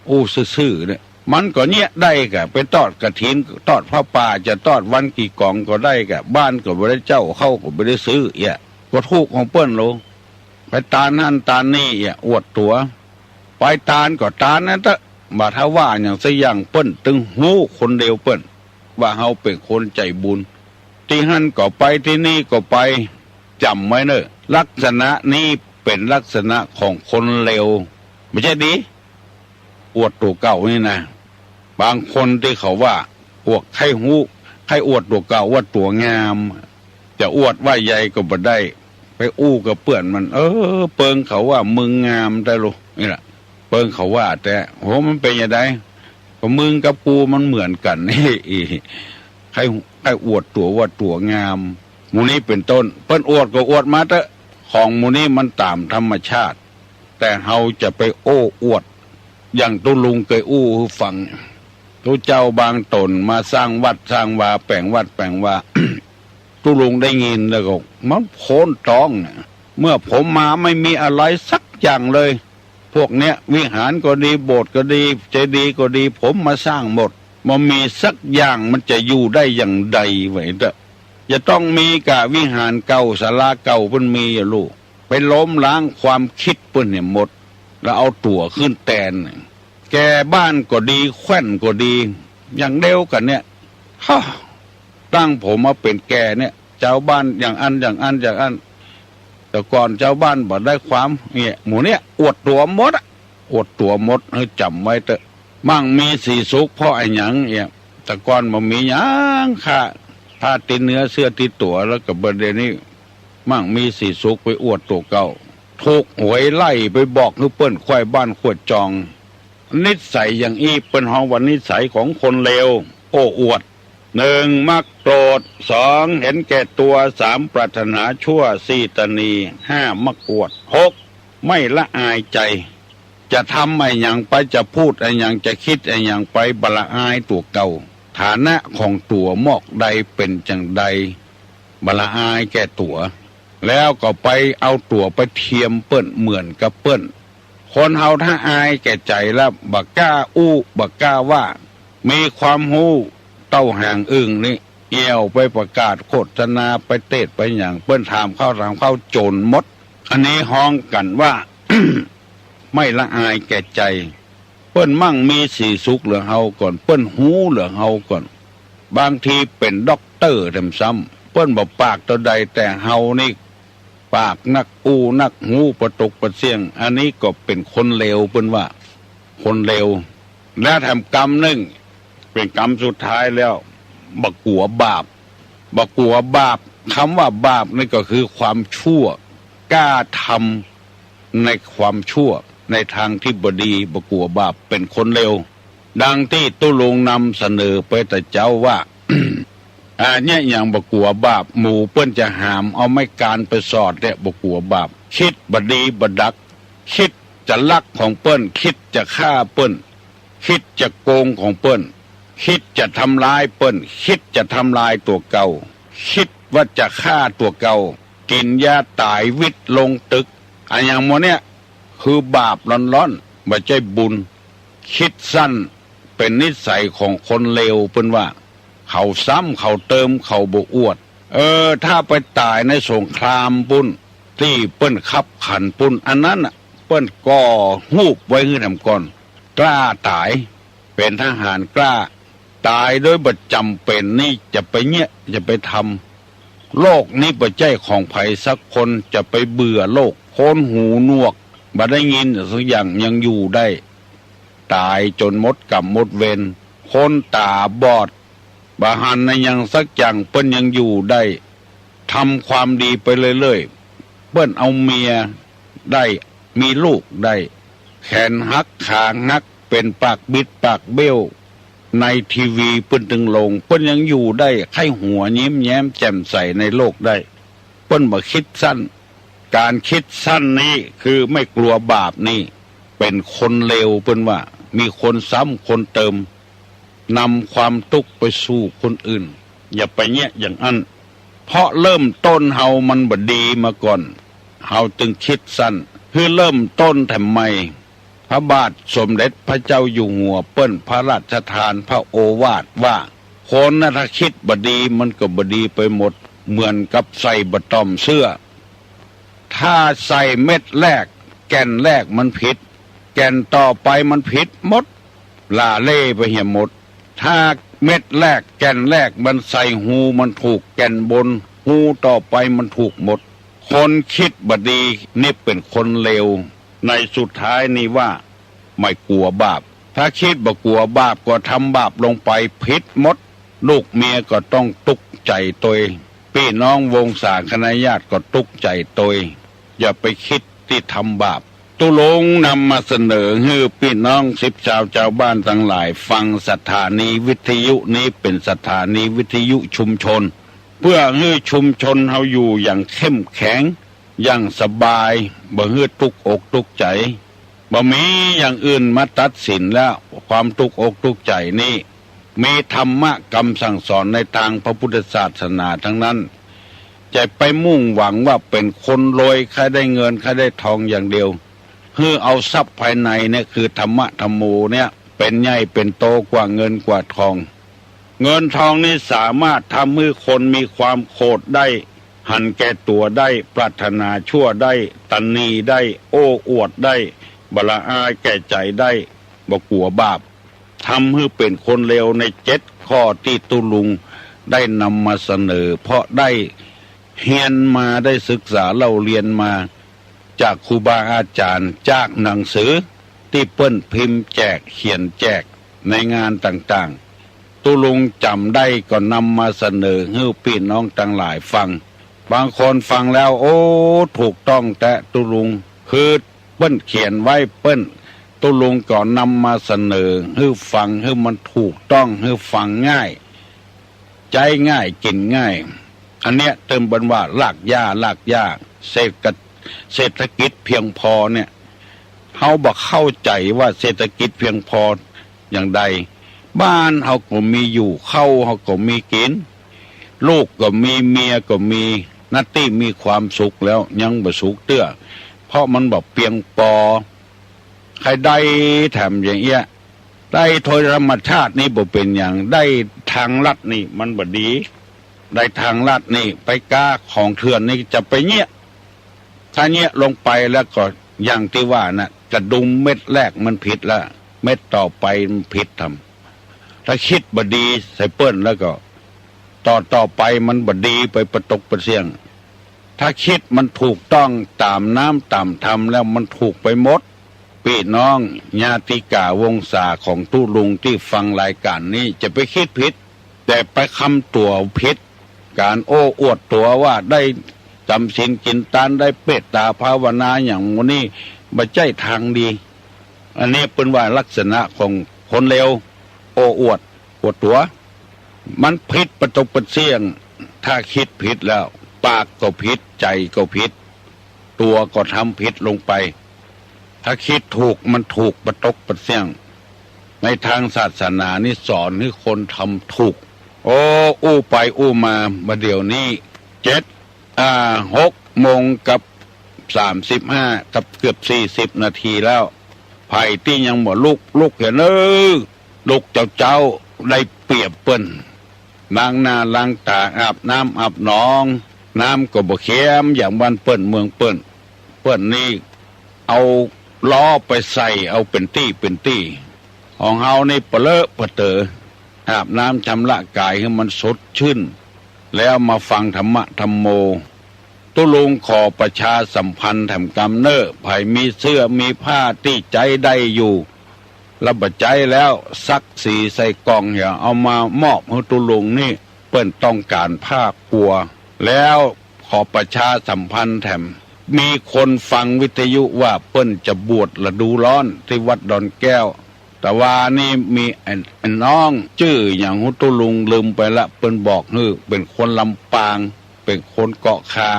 อู้ซื่อๆเนี่ยมันก็เนี่ยได้กะไปทอดกฐินทอดพระป่าจะทอดวันกี่กล่องก็ได้กะบ้านก็บ่ได้เจ้าเข้าก็บ่ได้ซื้อก็ทุกของเปิ้นโลไปตานั่นตานี่อวดตัวไปตานก็ตานนั่นตะบาถ้าว่าอย่างสักอย่างเปิ้นตึงหูคนเดียวเปิ้นว่าเฮาเป็นคนใจบุญที่หั่นก็ไปที่นี่ก็ไปจำไว้เนอะลักษณะนี้เป็นลักษณะของคนเลวไม่ใช่ดีอวดตัวเก่านี่นะบางคนที่เขาว่าพวกใครหูใครอวดตัวเก่าว่าตัวงามจะอวดว่าใหญ่ก็บ่ได้ไปอู้กับเปื่อนมันเปิงเขาว่ามึงงามได้ลูกนี่แหละเปิงเขาว่าแต่โหมันเป็นยังไงก็มึงกับกูมันเหมือนกันนี่ใครอวดตัวว่าตัวงามหมู่นี้เป็นต้นเปิ้นอวดก็อวดมาเถอะของหมู่นี้มันตามธรรมชาติแต่เฮาจะไปโอ้อวดอย่างตุลุงเคยอู้ให้ฟังตุเจ้าบางตนมาสร้างวัดสร้างวาแปลงวัดแปลงวา ตุลุงได้ยินแล้วก็มันโผนท้องเนี่ยเมื่อผมมาไม่มีอะไรสักอย่างเลยพวกเนี้ยวิหารก็ดีโบสถ์ก็ดีเจดีย์ก็ดีผมมาสร้างหมดมันมีสักอย่างมันจะอยู่ได้อย่างใดไว้เถอะจะต้องมีกะวิหารเก่าศาลาเก่าเพิ่นมีอย่าลูกไปล้มล้างความคิดเพิ่นเนี่ยหมดแล้วเอาตัวขึ้นแตนแกบ้านก็ดีแขว่นก็ดีอย่างเดียวกันเนี่ยตั้งผมมาเป็นแกเนี่ยเจ้าบ้านอย่างอันแต่ก่อนเจ้าบ้านบ่ได้ความเนี่ยหมู่เนี่ยอวดตัวมดอวดตัวมดให้จำไว้เถอะมั่งมีสีสุขเพราะไอ้หยังแต่ก่อนบ่มีหยังค่ะผ้าติดเนื้อเสื้อติดตัวแล้วก็ประเด็นนี้มั่งมีสีสุขไปอวดตัวเก่าถูกหวยไล่ไปบอกให้เปิ้นควายบ้านขวดจองนิสัยอย่างอี้เปิ้นฮ้องว่านิสัยของคนเลวโอ้อวด1มักโกรธ2เห็นแก่ตัว3ปรารถนาชั่ว4ตนี5มักอวด6ไม่ละอายใจจะทำไอ้หยังไปจะพูดไอ้หยังจะคิดไอ้หยังไปบละอายตัวเก่าฐานะของตัวมอกใดเป็นจังใดบละอายแก่ตัวแล้วก็ไปเอาตัวไปเทียมเปิ้นเหมือนกับเปิ้น คนเฮาถ้าอายแก่ใจแล้วบักกล้าอู้บักกล้าว่ามีความหู้เต้าห่างอึ่งนี่เอี่ยวไปประกาศโฆษณาไปเตะไปอย่างเปิ้นถามเข้าโจรมดอันนี้ฮ้องกันว่า ไม่ละอายแก่ใจเปิ้นมั่งมีสีสุขเหลือเฮาก่อนเปิ้นหูเหลือเฮาก่อนบางทีเป็นด็อกเตอร์ซ้ำเปิ้นบอกปากตัวใดแต่เฮานี่ปากนักอู้นักหูประตกประเสียงอันนี้ก็เป็นคนเลวเปิ้นว่าคนเลวและทำกรรมหนึ่งเป็นกรรมสุดท้ายแล้วบักกัวบาปบักกัวบาปคำว่าบาปนี่ก็คือความชั่วกล้าทำในความชั่วในทางที่บดีบักกัวบาปเป็นคนเลวดังที่ตุลงนำเสนอไปแต่เจ้าว่า เนี่ยอย่างบักกัวบาปหมู่เปิ้นจะหามเอาไม้การไปสอดเนี่ยบักกัวบาปคิดบดีบดักคิดจะลักของเปิ้นคิดจะฆ่าเปิ้นคิดจะโกงของเปิ้นคิดจะทำลายเปิ้นคิดจะทำลายตัวเก่าคิดว่าจะฆ่าตัวเก่ากินยาตายวิตลงตึกอันอย่างโมเนี่ยคือบาปร้อนๆไม่ใช่บุญคิดสั้นเป็นนิสัยของคนเลวเปิ้นว่าเขาซ้ำเขาเติมเขาบอวดถ้าไปตายในสงครามปุ้นที่เปิ้นขับขันปุ้นอันนั้นเปิ้นก่อหูบไว้ให้ทำก่อนกล้าตายเป็นทหารกล้าตายโดยบัดจำเป็นนี่จะไปเนี่ยจะไปทำโลกนี้ปัจจัยของไผสักคนจะไปเบื่อโลกโคนหูหนวกบ่ได้ยินสักอย่างยังอยู่ได้ตายจนหมดกรรมหมดเวรคนตาบอดบาหันในยังสักอย่างเปิ้นยังอยู่ได้ทำความดีไปเรื่อยๆเปิ้นเอาเมียได้มีลูกได้แขนหักขาหักเป็นปากบิดปากเบี้ยวในทีวีเปิ้นถึงลงเปิ้นยังอยู่ได้ไข้หัวยิ้มแย้มแจ่มใสในโลกได้เปิ้นบ่คิดสั้นการคิดสั้นนี้คือไม่กลัวบาปนี่เป็นคนเลวเปิ้นว่ามีคนซ้ำคนเติมนำความทุกข์ไปสู่คนอื่นอย่าไปเนี้ยอย่างนั้นเพราะเริ่มต้นเฮามันบ่ดีมาก่อนเฮาจึงคิดสั้นคือเริ่มต้นทำไมพระบาทสมเด็จพระเจ้าอยู่หัวเปิ้นพระราชทานพระโอวาทว่าคนน่ะถ้าคิดบ่ดีมันก็บ่ดีไปหมดเหมือนกับใส่บะตอมเสื้อถ้าใส่เม็ดแรกแก่นแรกมันผิดแก่นต่อไปมันผิดหมดลาเล่ไปเหี่ยหมดถ้าเม็ดแรกแก่นแรกมันใส่หูมันถูกแก่นบนหูต่อไปมันถูกหมดคนคิดบ่ดีนี่เป็นคนเลวในสุดท้ายนี่ว่าไม่กลัวบาปถ้าคิดบ่กลัวบาปก็ทำบาปลงไปผิดหมดลูกเมียก็ต้องตุกใจตัวพี่น้องวงศาคณะญาติก็ตุกใจตัวอย่าไปคิดที่ทำบาปตุลงนำมาเสนอให้พี่น้องชาวบ้านทั้งหลายฟังสถานีวิทยุนี้เป็นสถานีวิทยุชุมชนเพื่อให้ชุมชนเฮาอยู่อย่างเข้มแข็งอย่างสบายบ่ให้ทุกอกทุกใจบ่มีอย่างอื่นมาตัดสินแล้วความทุกอกทุกใจนี่มีธรรมะคำสั่งสอนในทางพระพุทธศาสนาทั้งนั้นจะไปมุ่งหวังว่าเป็นคนรวยใครได้เงินใครได้ทองอย่างเดียวเพื่อเอาทรัพย์ภายในเนี่ยคือธรรมะธรรมโมเนี่ยเป็นใหญ่เป็นโตกว่าเงินกว่าทองเงินทองนี่สามารถทำให้คนมีความโกรธได้หันแก่ตัวได้ปรารถนาชั่วได้ตัณนีได้โอ้อวดได้บละอายแก่ใจได้บ่กลัวบาปทำให้เป็นคนเลวใน7 ข้อที่ตุลุงได้นำมาเสนอเพราะได้เรียนมาได้ศึกษาเล่าเรียนมาจากครูบาอาจารย์จากหนังสือที่เปิ้นพิมพ์แจกเขียนแจกในงานต่างๆตุลุงจำได้ก็นำมาเสนอให้พี่น้องทั้งหลายฟังบางคนฟังแล้วโอ้ถูกต้องแต่ตุลุงคือเปิ้นเขียนไว้เปิ้นตุลุงก็นำมาเสนอให้ฟังให้มันถูกต้องให้ฟังง่ายใจง่ายกินง่ายอันเนี้ยเติมบันว่าลากหญ้าเศรษฐกิจเพียงพอเนี่ยเฮาบ่เข้าใจว่าเศรษฐกิจเพียงพออย่างใดบ้านเฮาก็มีอยู่เข้าเฮาก็มีกินลูกก็มีเมียก็มีนัตตี้มีความสุขแล้วยังบ่สุขเตื้อเพราะมันบ่เพียงพอ ใครได้แถมอย่างเงี้ยได้โดยธรรมชาตินี่บ่เป็นอย่างได้ทางลัดนี่มันบ่ดีได้ทางลัดนี่ไปก้าของเถื่อนนี่จะไปเงี้ยถ้าเงี้ยลงไปแล้วก็อย่างที่ว่าน่ะกระดุมเม็ดแรกมันผิดละเม็ดต่อไปมันผิดทำถ้าคิดบ่ดีใส่เปิ้นแล้วก็ต่อไปมันบ่ดีไปประตกประเสียงถ้าคิดมันถูกต้องตามน้ำตามธรรมแล้วมันถูกไปหมดพี่น้องญาติกาวงศาของตู้ลุงที่ฟังรายการนี้จะไปคิดผิดแต่ไปคำตัวผิดการโอ้อวดตัวว่าได้จำศีลกินทานได้เปตตาภาวนาอย่างนี้บ่ใช่ทางดีอันนี้เป็นว่าลักษณะของคนเลวโอ้อวดตัวมันผิดประตกประเสียงถ้าคิดผิดแล้วปากก็ผิดใจก็ผิดตัวก็ทำผิดลงไปถ้าคิดถูกมันถูกประตกประเสียงในทางศาสนานี่สอนให้คนทำถูกโอ้อู้ไปอู้มาเดี๋ยวนี้6 โมงกับ35กับเกือบ40 นาทีแล้วไผ่ที่ยังบ่ลุกเห็นลูกเจ้าได้เปรียบเปิ้นล้างหน้าล้างตาอาบน้ำอาบหนองน้ำก็บ่เค็มอย่างบ้านเปิ้นเมืองเปิ้นนี่เอาล้อไปใส่เอาเป็นตี้ของเฮานี่เปเลอะเปเตออาบน้ำชำระกายให้มันสดชื่นแล้วมาฟังธรรมะธรรมโมตุลุงขอประชาสัมพันธ์แถมกำเนิดไผ่มีเสื้อมีผ้าที่ใจได้อยู่ระบใจแล้วซักสีใส่กล่องอย่าเอามามอบให้ตุลุงนี่เปิ้นต้องการผ้าปัวแล้วขอประชาสัมพันธ์แถมมีคนฟังวิทยุว่าเปิ้นจะบวชฤดูร้อนที่วัดดอนแก้วแต่ว่านี่มีไอ้น้องชื่ออย่างหุตุลุงลืมไปละเปิ้นบอกเป็นคนลำปางเป็นคนเกาะคา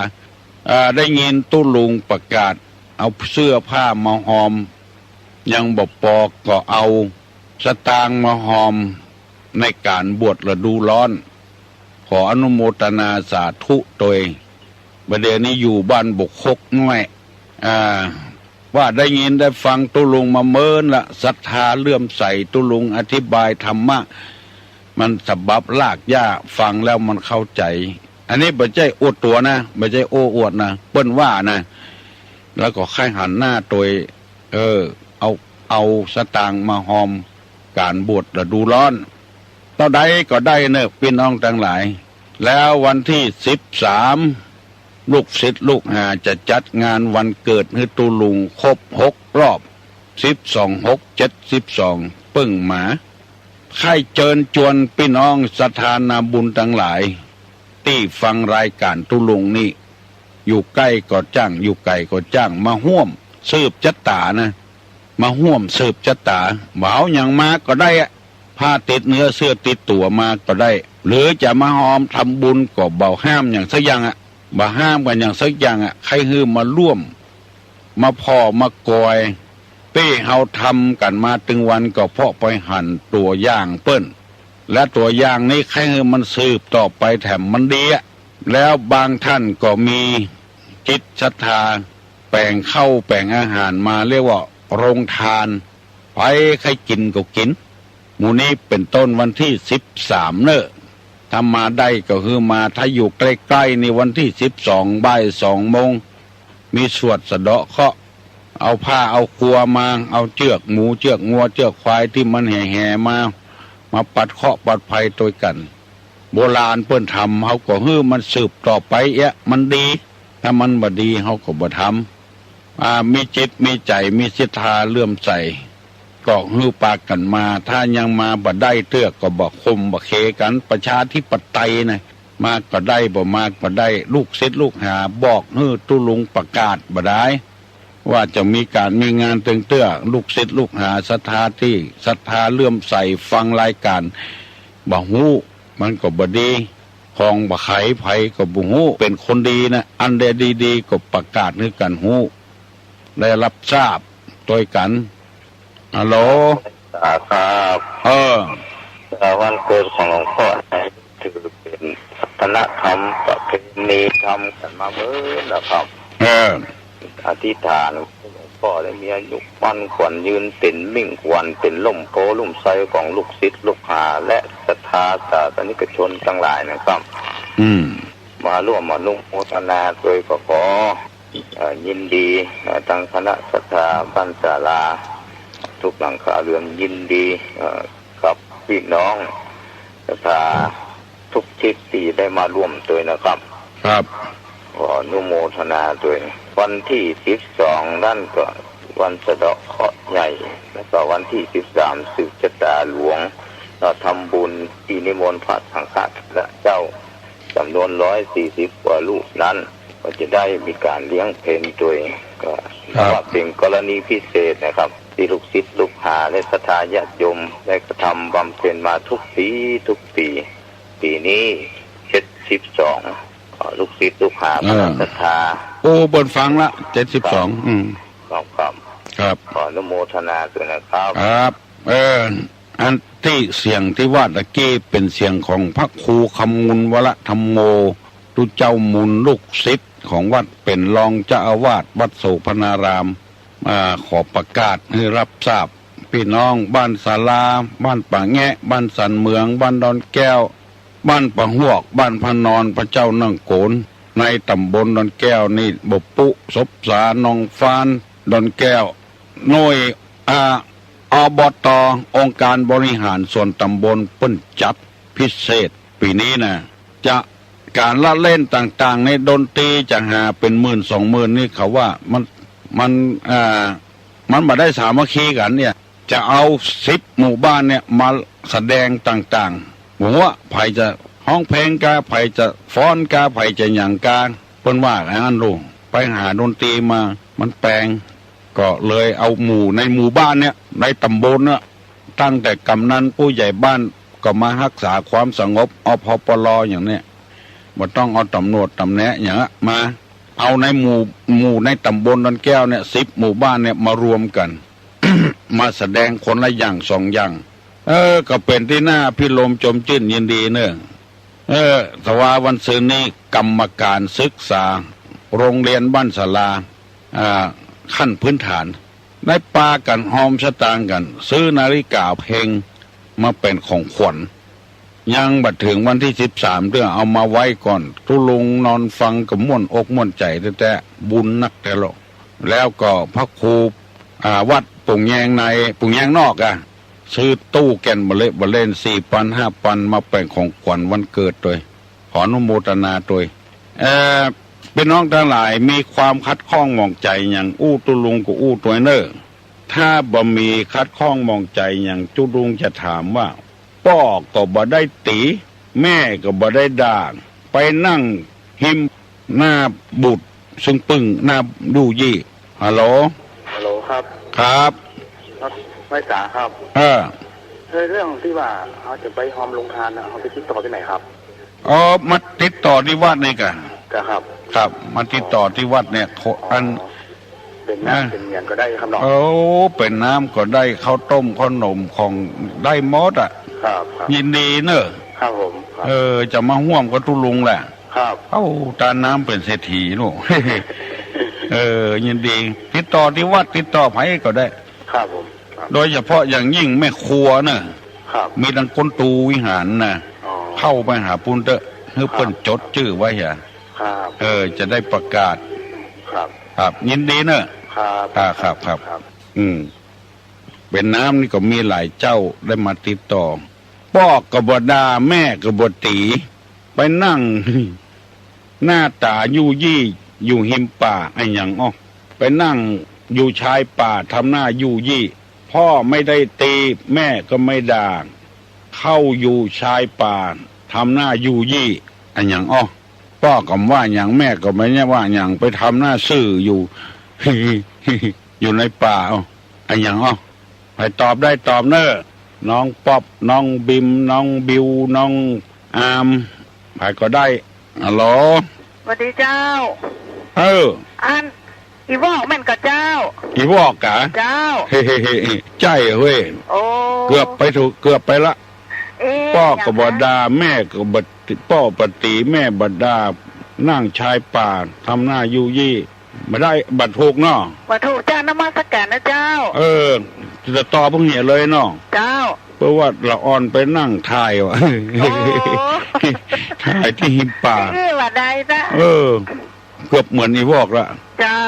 ได้ยินตุลุงประกาศเอาเสื้อผ้ามาหอมยังบ่ปอกก็เอาสตางค์มาหอมในการบวชฤดูร้อนขออนุโมทนาสาธุโดยประเดี๋ยวนี้อยู่บ้านบกคกน้อยว่าได้ยินได้ฟังตุลุงมาเมินละศรัทธาเลื่อมใสตุลุงอธิบายธรรมะมันสบับลากหญ้าฟังแล้วมันเข้าใจอันนี้ไม่ใช่อวดตัวนะไม่ใช่โอ้อวดนะเปิ้นว่านะแล้วก็ค่ายหันหน้าตัวเอาสตางค์มาหอมการบวชฤดูร้อนต่อใดก็ได้เนอะพี่น้องทั้งหลายแล้ววันที่13ลูกศิษย์ลูกหาจะจัดงานวันเกิดให้ตุลุงครบ6 รอบ12/6/72ปึ้งหมาให้เชิญชวนพี่น้องสถานาบุญทั้งหลายที่ฟังรายการตุลุงนี่อยู่ใกล้ก็จ้างอยู่ไกลก็จ้างมาห่วมสืบชะตานะมาห่วมสืบชะตาบ่าวอย่างมาก็ได้ผ้าติดเนื้อเสื้อติดตัวมาก็ได้หรือจะมาหอมทำบุญก็เบาห้ามอย่างสักอย่างบ่ห้ามกันอย่างสักอย่างใครฮือมาร่วมมาพ่อมากอยเป้เฮาทำกันมาถึงวันก็เพาะไปหั่นตัวอย่างเปิ้นและตัวอย่างนี้ใครฮือมันสืบต่อไปแถมมันดีแล้วบางท่านก็มีจิตศรัทธาแป่งเข้าแป่งอาหารมาเรียกว่าโรงทานไปใครกินก็กินหมู่นี้เป็นต้นวันที่13เนอะถ้ามาได้ก็คือมาถ้าอยู่ใกล้ๆในวันที่12 บ่าย 2 โมงมีสวดสะเดาะเคราะห์เอาผ้าเอาครัวมาเอาเชือกหมูเชือกงัวเชือกควายที่มันแห่มาปัดเคราะห์ปัดภัยตัวกันโบราณเปิ้นทำเขาก็ฮื้อมันสืบต่อไปมันดีถ้ามันบ่ดีเขาก็บ่ทำมีจิตมีใจมีศรัทธาเลื่อมใสก็ฮื้อปากกันมาถ้ายังมาบ่ได้เตื้อก็บ่คมบ่เคกันประชาธิปไตยนะมาก็ได้บ่มาก็ได้ลูกศิษย์ลูกหาบอกฮื้อตุลุงประกาศบ่ได้ว่าจะมีการมีงานเตื้อลูกศิษย์ลูกหาศรัทธาที่ศรัทธาเลื่อมใสฟังรายการบ่ฮู้มันก็บ่ดีของบ่ไขไผก็บ่ฮู้เป็นคนดีนะอันใดดีๆก็ประกาศให้กันฮู้ได้รับทราบโดยกันฮัลโหลครับวันเกิดของหลวงพ่อถือเป็นวัฒนธรรมประเพณีธรรมกันมาเบิ่งนะครับอธิษฐานหลวงพ่ พ่อได้มีอายุมั่นขวัญยืนเป็นมิ่งขวัญเป็นล่มโพล่มไทรของลูกศิษย์ลูกหาและศรัทธาศาสนิกชนทั้งหลายนะครับ มาร่วมมานุ่งโมทนาโดยขอยินดีทางคณะศรัทธาบ้านศาลาทุกหลังคาเรือนยินดีกับพี่น้องศรัทธาทุกทิศที่ได้มาร่วมด้วยนะครับครับขออนุโมทนาด้วยวันที่12นั่นก็วันสะเดาะเคราะห์ใหญ่แล้วก็วันที่13สืบชะตาหลวงเราทำบุญที่นิมนต์พระสังฆและเจ้าจำนวน140 กว่ารูปนั้นก็จะได้มีการเลี้ยงเพลด้วยก็ว่าเป็นกรณีพิเศษนะครับที่ลูกศิษย์ลูกหาและศรัทธาญาติโยมได้กระทำบำเพ็ญมาทุกปีปีนี้72ลูกศิษย์ลูกหาพระศรัทธาโอ้บนฟังละ72ครับขออนุโมทนาด้วยนะครับครับอันที่เสียงที่ว่าตะกี้เป็นเสียงของพระครูคำมุลวรธรรมโมตุเจ้ามุลลูกศิษย์ของวัดเป็นรองเจ้าอาวาสวัดโสภณารามขอประกาศให้รับทราบพี่น้องบ้านศาลาบ้านป่าแงะบ้านสันเมืองบ้านดอนแก้วบ้านป่าหวกบ้านพนอนพระเจ้านั่งโกนในตำบลดอนแก้วนี่บปุศพสาหนองฟานดอนแก้วหน่วยอบต.องค์การบริหารส่วนตำบลเปิ้นจัดพิเศษปีนี้นะจะการละเล่นต่างๆในดนตรีจะหาเป็น10,000-20,000นี่เขาว่ามันมาได้สามัคคีกันเนี่ยจะเอา10 หมู่บ้านเนี่ยมาแสดงต่างๆผมว่าไผจะห้องเพลงกาไผจะฟ้อนกาไผจะหยังกาเปิ้นว่าอย่างนั้นลูกไปหาดนตรีมามันแปลงก็เลยเอาในหมู่บ้านเนี่ยในตำบลเนี่ยตั้งแต่กำนันผู้ใหญ่บ้านก็มารักษาความสงบอพปลอย่างเนี้ยบ่ต้องเอาตำรวจตำแหน่งอย่างมาเอาในหมู่ในตำบลดอนแก้วเนี่ย10 หมู่บ้านเนี่ยมารวมกัน มาแสดงคนละอย่าง2 อย่างก็เป็นที่น่าพิโลมจมจื้นยินดีเนอะสวาวันศุกร์นี้กรรมการศึกษาโรงเรียนบ้านศาลาขั้นพื้นฐานได้ปากันหอมสตางค์กันซื้อนาฬิกาเพลงมาเป็นของขวัญยังบัดถึงวันที่13เรื่องเอามาไว้ก่อนทุลุงนอนฟังกับม่วนอกม่วนใจแต่บุญนักแต่ละแล้วก็พระครูวัดปุ่งแยงในปุ่งแยงนอกซื้อตู้แก่นบะเล่น4,000-5,000มาเป็นของขวัญวันเกิดด้วยขออนุโมทนาด้วยเป็นน้องทั้งหลายมีความคัดข้องมองใจอย่างอู้ตุลุงกับอู้ตัวเนอร์ถ้าบ่มีคัดข้องมองใจอย่างจุลุงจะถามว่าพ่อก็บ่ได้ตีแม่ก็บ่ได้ด่างไปนั่งหิมหน้าบุตรซึ่งปึ้งหน้าดูยี่ฮัลโหลครับครับไม่จ๋าครับเรื่องที่ว่าเขาจะไปหอมลงทานเขาไปติดต่อที่ไหนครับมาติดต่อที่วัดนี่กันครับมาติดต่อที่วัดเนี่ยเป็นน้ำเป็นเงินก็ได้ครับน้องเป็นน้ำก็ได้ข้าวต้มขนมของได้หมดครับยินดีเนอะครับผมจะมาห่วมกับตุลุงแหละครับตาน้ำเป็นเศรษฐีลูก ยินดีติดต่อที่วัดติดต่อไผก็ได้ครับผมโดยเฉพาะอย่างยิ่งแม่ครัวเนอะมีดังก้นตูวิหารนะเข้าไปหาปุ้นเตอะเพื่อเปิ้นจดชื่อไว้จะได้ประกาศครับยินดีเนอะครับเป็นน้ำนี่ก็มีหลายเจ้าได้มาติดต่อพ่อกบดาแม่กบตีไปนั่งหน้าตายู่ยี่อยู่หิมป่าไอ้อย่างไปนั่งอยู่ชายป่าทำหน้ายู่ยี่พ่อไม่ได้ตีแม่ก็ไม่ด่าเข้าอยู่ชายป่าทำหน้ายู่ยี่ไอ้อย่างพ่อก็ว่าอย่างแม่ก็ไม่เนี่ยว่าอย่างไปทำหน้าซื่ออยู่ อยู่ในป่าไอ้อย่างไปตอบได้ตอบเนอะน้องป๊อบน้องบิมน้องบิวน้องอามไปก็ได้ฮัลโหลสวัสดีเจ้าอันอีวอกแม่นกับเจ้าอีวอกกะเจ้าใจเว้ยเกือบไปละพ่อก็บดาแม่ก็บดพ่อปฏิแม่บดานั่งชายป่าทำหน้ายู่ยี่มาได้บัดถูกเนาะบัดถูกจ้านมัส อจะต่อพวกเหี้ยเลยเนาะ เจ้า เพราะว่าละอ่อนไปนั่งถ่ายวะ โอ้ ถ่ายที่หิมป่า ว่าใดจ้ะ เกือบเหมือนอีวอกละ เจ้า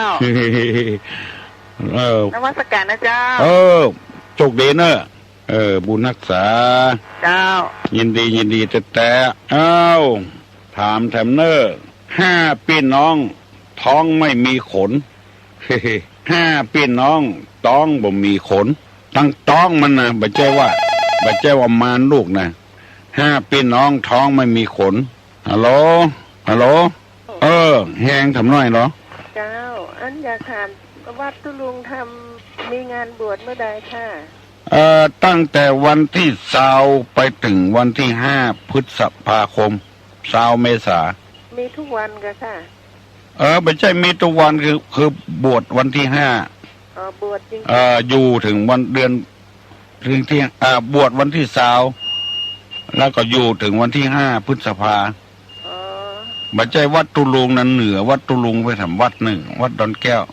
เออน มัสการนะเจ้า โชคดีเนอะบุญรักษา เจ้า ยินดีแต่ถามแถมเนอร์5 พี่น้องท้องไม่มีขน 5 พี่น้องต้องบ่มีขนตั้งต้องมันนะบ่ใช่ว่ามารลูกนะ5 พี่น้องท้องไม่มีขนฮัลโหลแหงทำหน่อยเหรอ เจ้า อันอยากถามวัดตุลุงทำมีงานบวชเมื่อใดค่ะ ตั้งแต่วันที่20ไปถึงวันที่5 พฤษภาคม20 เมษา มีทุกวันก็ค่ะ ไม่ใช่มีทุกวันคือบวชวันที่5 บวชจริง อยู่ถึงวันเดือนถึงที่บวชวันที่20แล้วก็อยู่ถึงวันที่5 พฤษภา อ๋อ ไม่ใช่วัดตุลุงนั้นเหนือวัดตุลุงไปทำวัดหนึ่งวัดดอนแก้ว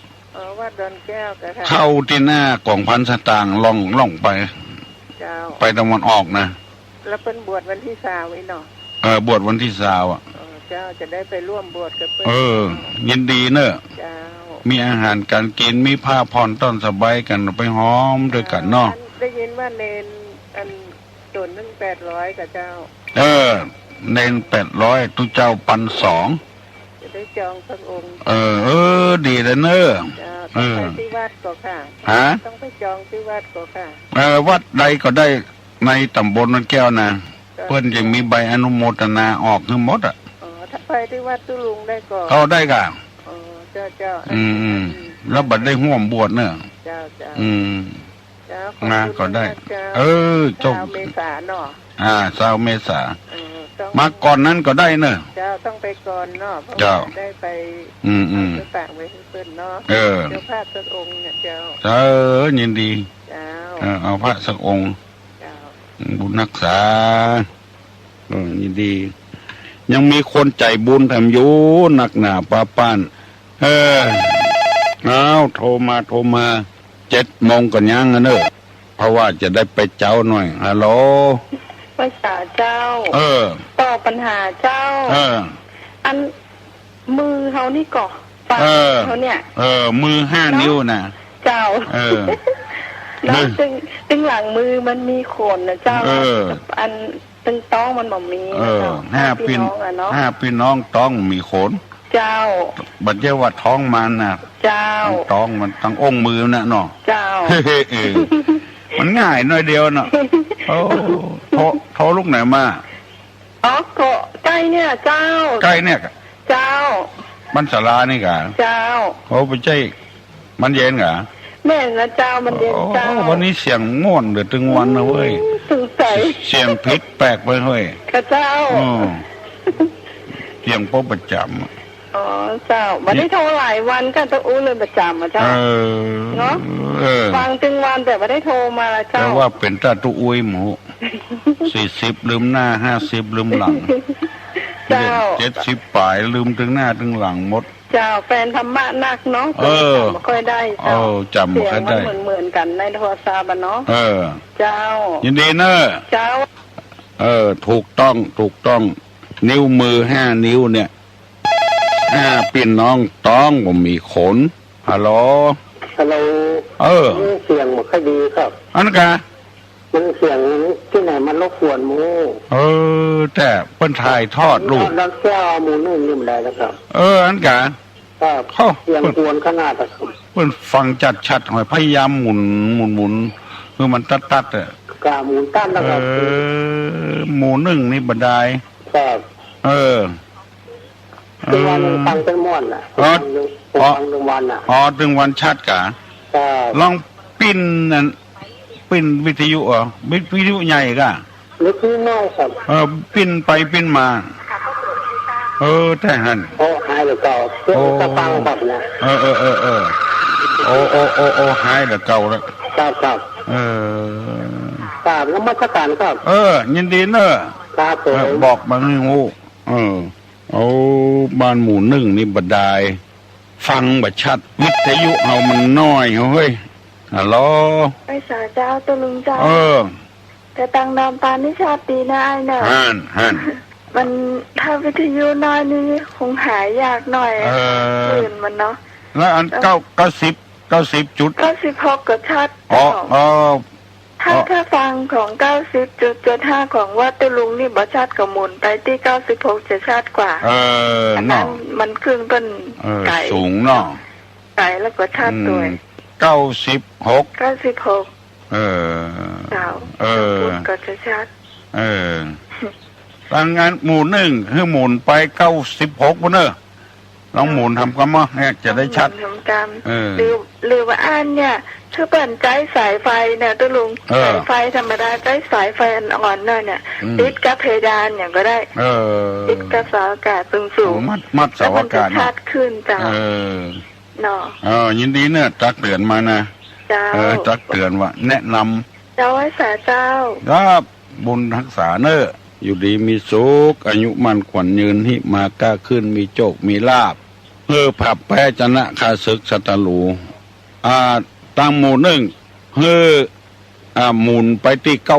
วัดดอนแก้วก็ค่ะ เข้าที่หน้ากล่องพันสตางค์ล่องไป เจ้า ไปตะวันออกนะ แล้วเป็นบวชวันที่3อีเนาะ บวชวันที่20เจ้าจะได้ไปร่วมบวชกับเพิ่น ยินดีเนอะ เจ้า มีอาหารการกินมีผ้าผ่อนต้อนสบายกันไปหอมด้วยกันเนาะ ได้ยินว่าเนนอันโดนนึง800กับเจ้า เนน800ทุกเจ้า1,200 จะได้จองสักองค์ ดีเลยเนอะ เจ้าต้องไปที่วัดก็ค่ะ ฮะ ต้องไปจองที่วัดก็ค่ะ วัดใดก็ได้ในตำบลนันแก้วนะเพื่อนจะมีใบอนุโมทนาออกทั้งหมดอ่ะ ถ้าไปที่วัดตุลุงได้ก่อน เขาได้กะ เจ้า แล้วบัดได้ห่วมบวชเนอะ เจ้า เจ้า ขอบ มา คุณ ก็ได้ มากเจ้า จบ ชาวเมษาเนาะ 20 เมษา ต้อง มาก่อนนั้นก็ได้เนอะ เจ้าต้องไปก่อนเนาะเพราะ เจ้า ว่าได้ไป ไปต่างไปเพิ่นเนาะเจ้าภาพสักองค์เนี่ยเจ้า ยินดี เจ้า เอาพระสักองค์ เจ้า บุญรักษายินดี ยังมีคนใจบุญทำอยู่หนักหนาป้าป้านโทรมา7 โมงกันยังเนอะเพราะว่าจะได้ไปเจ้าหน่อยฮัลโหล ภาษาเจ้าตอบปัญหาเจ้าอันมือเขานี่ก่อปากเขาเนี่ยมือ5 นิ้วนะ เจ้าแล้วตึงหลังมือมันมีขนนะเจ้าอันตึงต้องมันบ่มี5 พี่น้องต้องมีขน เจ้า บัดเจ้าว่าท้องมันน่ะ เจ้าท้องมันตั้งองค์มือน่ะเนาะ เจ้า มันง่ายหน่อยเดียวเนาะโทรลูกไหนมาก็ใกล้เนี่ยเจ้าใกล้เนี่ยเจ้ามันสารานี่กะเจ้าไปใจมันเย็นกะแม่นะเจ้ามันเย็นเจ้าวันนี้เสียงง่วนเดือดตึงวันนะเว้ยเสียงพิษแปลกไปเฮ้ยข้าเจ้าเสียงพบประจำเจ้าวันนี้โทรหลายวันก็จะอู้เลยประจำเจ้าเนาะฟังตึงวันแต่ไม่ได้โทรมาละเจ้าแต่ว่าเป็นตาตุอุ้ยหมู40ลืมหน้า50ลืมหลัง70ปลายลืมถึงหน้าถึงหลังหมดเจ้าแฟนธรรมะนักเนาะไม่ค่อยได้เจ้าจำไม่ค่อยได้เหมือนกันในโทรศัพท์เนาะเจ้ายินดีเนอะเจ้าถูกต้องนิ้วมือ5 นิ้วเนี่ย5 พี่น้องต้องบ่มีขนฮัลโหลเสียงไม่ค่อยดีครับอันกะมันเสียงที่ไหนมันรบกวนมูแต่เพิ่นถ่ายทอดลูกแล้วแก้วมูนึ่งนี่มันได้แล้วครับอันกะครับเสียงกวนขนาดครับเพิ่นฟังจัดชัดหอยพยายามหมุนคือมันตัดอ่ะกาหมุนตั้นแล้วครับหมูนึ่งนี่บันไดครับตึงวันฟังตึงม่วนน่ะฟังตึงวันน่ะตึงวันชัดกะลองปิ้นนั่นปิ้นวิทยุวิทยุใหญ่กะวิทยุน้อยครับปิ้นไปปิ้นมาแต่หันหายหรือเก่าเพื่อฟังแบบนะหายหรือเก่าแล้วครับครับแล้วมาตรการครับยินดีเนอะบอกมาให้งูบ้านหมู่1นี่บัดได้ฟังบัดชัดวิทยุเอามันน้อยเฮ้ย ฮัลโหล ไปสาเจ้าตุลุงเจ้า แต่ตังนามปานนี่ชาติดีนะไอ้เนอะฮันมันถ้าวิทยุน้อยนี่คงหายยากหน่อยตื่นมันเนาะแล้วอัน90 จุด96ก็ชัดถ้าฟังของ90.75ของว่าตุลุงนี่บ่ชัดก็หมุนไปที่96จะชัดกว่าอันนั้นมันครึ่งเป็นไก่สูงเนาะไก่แล้วก็ชัดด้วย96เจ้าพูดก็จะชัดดังนั้นหมุน1คือหมุนไป96บ่เนอะลองหมุนทำกันมั้ยจะได้ชัดทำกันหรือว่าอันเนี่ยคือเปิ่นใจสายไฟเนี่ยตุลุงสายไฟธรรมดาใจสายไฟอ่อนๆหน่อยเนี่ยติดกับเพดานอย่างก็ได้ติดกับเสาอากาศสูงๆมัดเสาอากาศชัดขึ้นจ้าเนาะยินดีเนี่ยตักเตือนมานะตักเตือนว่าแนะนำเจ้าไว้สาเจ้าครับบุญรักษาเนอะอยู่ดีมีสุขอายุมันขวัญยืนหิมากล้าขึ้นมีโชคมีลาภผับแพ้ชนะข้าศึกศัตรูตั้งหมู่1หมุนไปที่96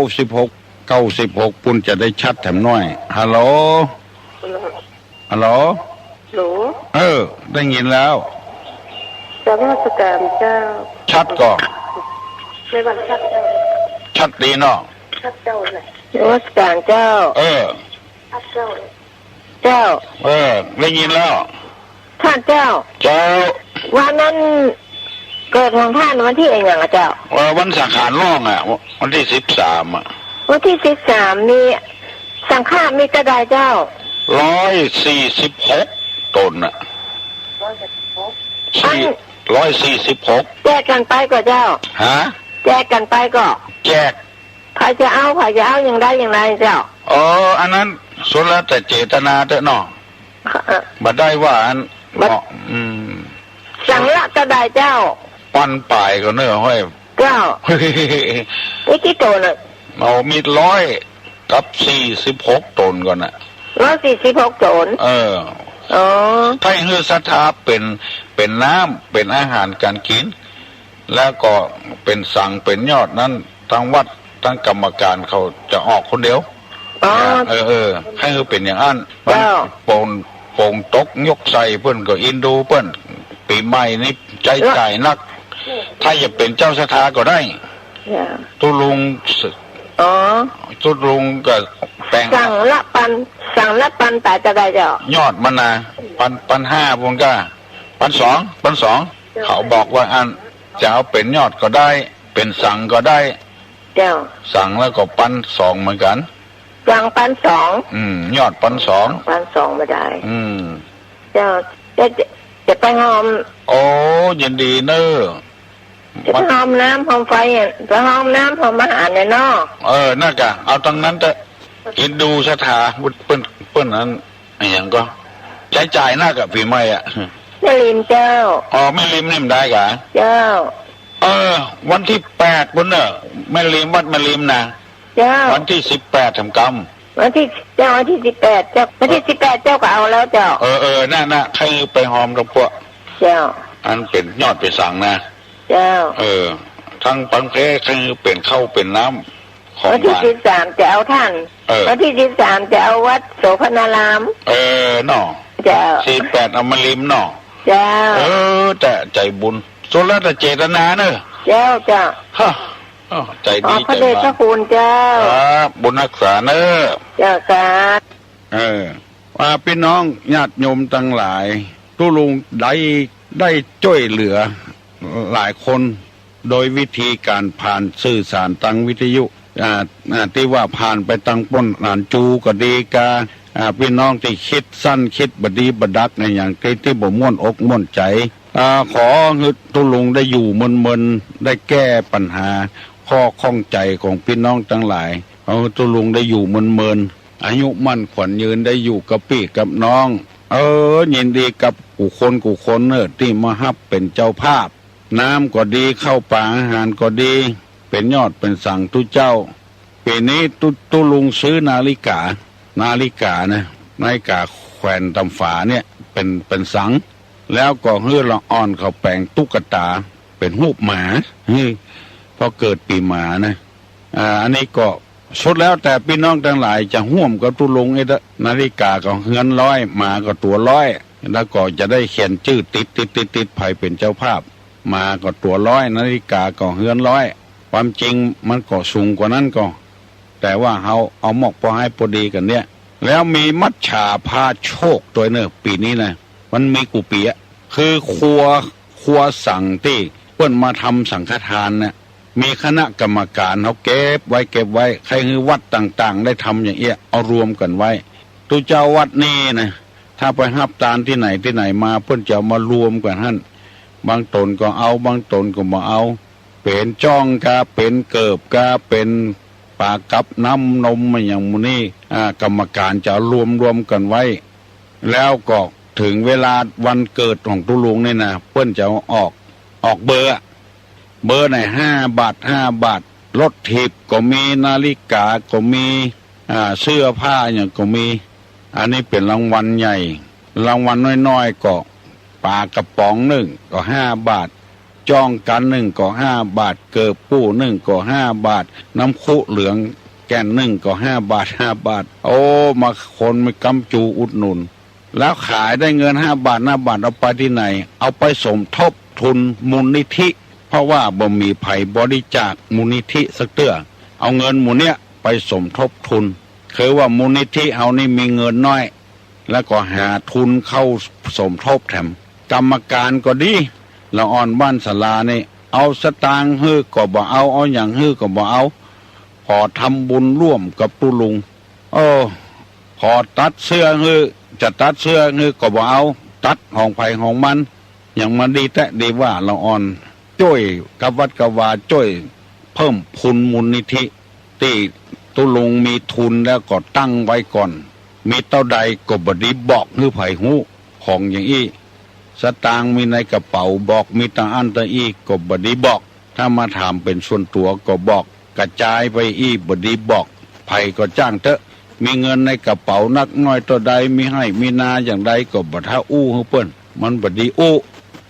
ปุ่นจะได้ชัดแถมน้อยฮัลโหลได้ยินแล้วจะว่าสการเจ้าชัดก่อนไม่วันชัดดีเนาะชัดเจ้าเลยจะว่าสการเจ้าชัดเจ้าได้ยินแล้วท่านเจ้าวันนั้นเกิดของท่านวันที่อย่างเจ้าวันสังขารล่องวันที่13วันที่13มีสังขารมีกระไดเจ้า146 ตน146แจกกันไปก็เจ้าแจกกันไปก็แจกใครจะเอาอย่างได้อย่างไรเจ้าอันนั้นสุดแล้วแต่เจตนาเถอะเนาะบัดได้ว่าอันสั่งละกระไดเจ้าปันป่ายก็เนื้อห้อยเจ้านี่กี่ตนเอามี100กับ46 ตนก่อน146 ตนถ้าให้ศรัทธาเป็นน้ำเป็นอาหารการกินแล้วก็เป็นสั่งเป็นยอดนั้นทั้งวัดทั้งกรรมการเขาจะออกคนเดียวให้เป็นอย่างนั้นโป่งตกยกใส่เพิ่นก็อินดูเพิ่นปีใหม่นี่ใจจ่ายนักถ้าจะเป็นเจ้าศรัทธาก็ได้ตุลุงก็แปลงสั่งละปันแต่จะได้เจ้ายอดมันนะปัน5พวกก็ปัน2เขาบอกว่าอันจะเอาเป็นยอดก็ได้เป็นสั่งก็ได้เจ้าสั่งแล้วก็ปัน2เหมือนกันสั่งปัน2ยอดปัน2ไม่ได้เจ้าจะไปหอมยินดีเนอะจะหอมน้ำหอมไฟจะหอมน้ำหอมอาหารเนี่ยเนาะน่ากะเอาตรงนั้นเถอะอินดูศรัทธาเปิ้นนั้นอย่างก็ใช้จ่ายน่ากะฝีไม้ไม่ลิมเจ้าไม่ลิมนี่มันได้กะเจ้าวันที่8พุ่นเนอะไม่ลิมวัดไม่ลิมนะเจ้าวันที่18ทำกรรมวันที่18เจ้าวันที่18เจ้าก็เอาแล้วเจ้าน่ะใครไปหอมกับพวกเจ้าอันเป็นยอดไปสั่งนะเจ้าทั้งปังเพคือเป็นข้าวเป็นน้ำของวันที่13จะเอาท่านวันที่13จะเอาวัดโสภณารามเนาะเจ้า48เอามาลิมเนาะเจ้าแต่ใจบุญสุดแล้วแต่เจตนาเนอะเจ้าใจดีพระเดชพระคุณเจ้าบุญรักษาเนอะเจ้าครับว่าพี่น้องญาติโยมทั้งหลายตุลุงได้ช่วยเหลือหลายคนโดยวิธีการผ่านสื่อสารทางวิทยุที่ว่าผ่านไปตั้งป้นหลานจูก็ดีกาพี่น้องที่คิดสั้นคิดบดีบดักในอย่างที่บ่ม่วนอกม่วนใจขอตุลุงได้อยู่เมินได้แก้ปัญหาข้อข้องใจของพี่น้องทั้งหลายตุลุงได้อยู่เมินอายุมั่นขวัญยืนได้อยู่กับพี่กับน้องยินดีกับกูคนที่มาฮับเป็นเจ้าภาพน้ำก็ดีเข้าป่าอาหารก็ดีเป็นยอดเป็นสั่งทุเจ้าปีนี้ตุลุงซื้อนาฬิกานะนาฬิกาแขวนตำฝาเนี่ยเป็นสังแล้วก็เฮือละอ่อนเขาแปลงตุ๊กตา เป็นรูปหมาพอเกิดปีหมานะอันนี้ก็สุดแล้วแต่พี่น้องทั้งหลายจะห่วมกับตุลุงไอ้นาฬิกาก็เฮือนร้อยหมาก็ตัวร้อยแล้วก็จะได้เขียนชื่อติดไผเป็นเจ้าภาพหมาก็ตัวร้อยนาฬิกาก็เฮือนร้อยความจริงมันก็สูงกว่านั้นก็แต่ว่าเขาเอาหมอกพอให้พอดีกันเนี่ยแล้วมีมัจฉาพาโชคตัวเนอะปีนี้นะมันมีกุปีอะคือครัวสั่งที่เพิ่นมาทำสังฆทานเนี่ยมีคณะกรรมการเขาเก็บไว้ใครคือวัดต่างๆได้ทำอย่างเงี้ยเอารวมกันไว้ตุเจ้าวัดนี่นะถ้าไปหับตานที่ไหนมาเพิ่นจะมารวมกันท่านบางตนก็เอาบางตนก็มาเอาเป็นจ้องกาเป็นเกิบกาเป็นปากับน้ำนมมาอย่างมูนี่กรรมการจะรวมกันไว้แล้วก็ถึงเวลาวันเกิดของตุลุงนี่นะเพิ่นจะออกเบอร์ไหน5 บาทรถถีบก็มีนาฬิกาก็มีเสื้อผ้าอย่างก็มีอันนี้เป็นรางวัลใหญ่รางวัลน้อยๆก็ปลากระป๋องหนึ่งก็5 บาทจ้องกันหนึ่งก็5 บาทเกิบปู้หนึ่งก็5 บาทน้ำคุเหลืองแก่นหนึ่งก็5 บาทโอ้มาคนไม่กำจูอุดหนุนแล้วขายได้เงิน5 บาทเอาไปที่ไหนเอาไปสมทบทุนมูลนิธิเพราะว่าบ่มีไผบริจาคมูลนิธิสักเตื้อเอาเงินหมู่เนี้ยไปสมทบทุนคือว่ามูลนิธิเฮานี่มีเงินน้อยแล้วก็หาทุนเข้าสมทบแถมกรรมการก็ดีละอ่อนบ้านศาลานี่เอาสตางค์ฮื้อก็บ่เอาอย่างฮื้อก็บ่เอาพอทำบุญร่วมกับตุลุงพอตัดเสื้อฮื้อจะตัดเสื้อฮื้อก็บ่เอาตัดของไผของมันอย่างมันดีแต่ดีว่าละอ่อนช่วยกับวัดกวาช่วยเพิ่มทุนมูลนิธิที่ตุลุงมีทุนแล้วก็ตั้งไว้ก่อนมีเท่าใดก็บดีบอกฮื้อไผหูของอย่างอี้สตางค์มีในกระเป๋าบอกมีตาอันตาอีก็บดีบอกถ้ามาถามเป็นส่วนตัวก็บอกกระจายไปบดีบอกไผก็จ้างเถอะมีเงินในกระเป๋านักน้อยตัวใดมีให้มีนาอย่างใดก็บ่ท้าอู้ฮื้อเปิ้นมันบดีอู้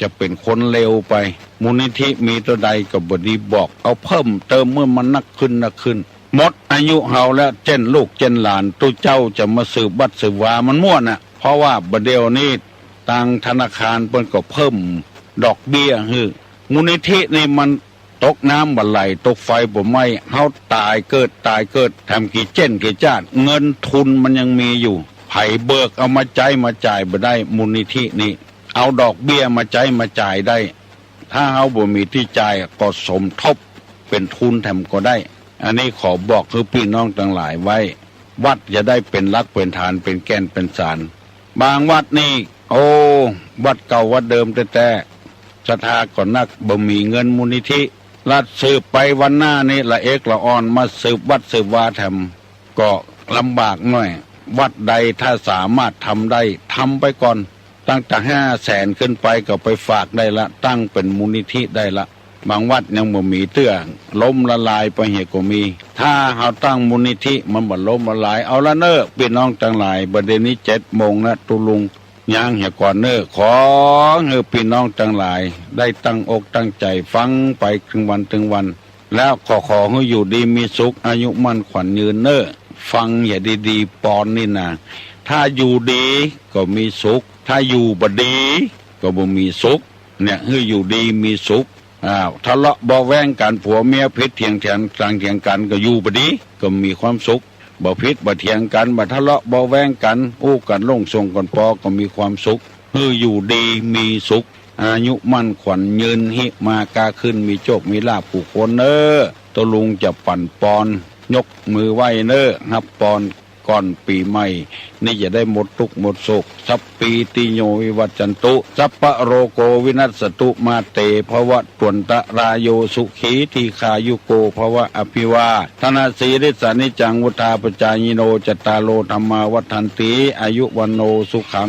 จะเป็นคนเลวไปมูลนิธิมีตัวใดก็บดีบอกเอาเพิ่มเติมเมื่อมันนักขึ้นหมดอายุเฮาแล้วเจนลูกเจนหลานตู้เจ้าจะมาสืบบัตรสืบวามันม่วนน่ะเพราะว่าบดเดียวนี้ทางธนาคารเพิ่นก็เพิ่มดอกเบี้ยฮื้อมูลนิธินี่มันตกน้ำบ่ไหลตกไฟบ่ไหม้เฮาตายเกิดทำกี่เจนกี่จาดเงินทุนมันยังมีอยู่ไผเบิกเอามาจ่ายบ่ได้มูลนิธินี่เอาดอกเบี้ยมาจ่ายได้ถ้าเฮาบ่มีที่จ่ายก็สมทบเป็นทุนแถมก็ได้อันนี้ขอบอกคือพี่น้องทั้งหลายไว้วัดจะได้เป็นหลักเป็นฐานเป็นแก่นเป็นสารบางวัดนี่วัดเก่าวัดเดิมแต่ศรัทธาก่อนนักบ่มีเงินมูลนิธิรัดสืบไปวันหน้านี่ละเอกละอ่อนมาสืบวัดสืบวาทำก็ลำบากหน่อยวัดใดถ้าสามารถทำได้ทำไปก่อนตั้งแต่500,000ขึ้นไปก็ไปฝากได้ละตั้งเป็นมูลนิธิได้ละบางวัดยังบ่มีเตื้อล้มละลายไปเหตุก็มีถ้าเฮาตั้งมูลนิธิมันบ่ล้มละลายเอาละเน้อพี่น้องทั้งหลายบัดนี้7:00 นนะตุลุงย่างเหี่ยก่อนเน้อขอให้พี่น้องทั้งหลายได้ตั้งอกตั้งใจฟังไปถึงวันแล้วขอให้อยู่ดีมีสุขอายุมั่นขวัญยืนเน้อฟังอย่าดีๆปอนนี่นะถ้าอยู่ดีก็มีสุขถ้าอยู่บ่ดีก็บ่มีสุขเนี่ยให้อยู่ดีมีสุขทะเลาะเบาแว้งกันผัวเมียพิษเถียงกันก็อยู่บ่ดีก็มีความสุขบ่พิษบ่เถียงกันบ่ทะเลาะเบาแว้งกันอู้กันลงทรงกันปอก็มีความสุขให้อยู่ดีมีสุขอายุมั่นขวัญยืนหิมากาขึ้นมีโชคมีลาภผู้คนตะลุงจะปั่นปอนยกมือไหว้ฮับปอนก่อนปีใหม่นี่จะได้หมดทุกข์หมดโศกสัพปีติโยวิวัจจันตุสัพพะโรโกวินัสสตุมาเตภวะตวนตะรายโยสุขีทีขายุโกภวะอภิวาทนาสีริสานิจังวุธาปจายโนจตตารโลธรรมาวัฏันติอายุวันโนสุขัง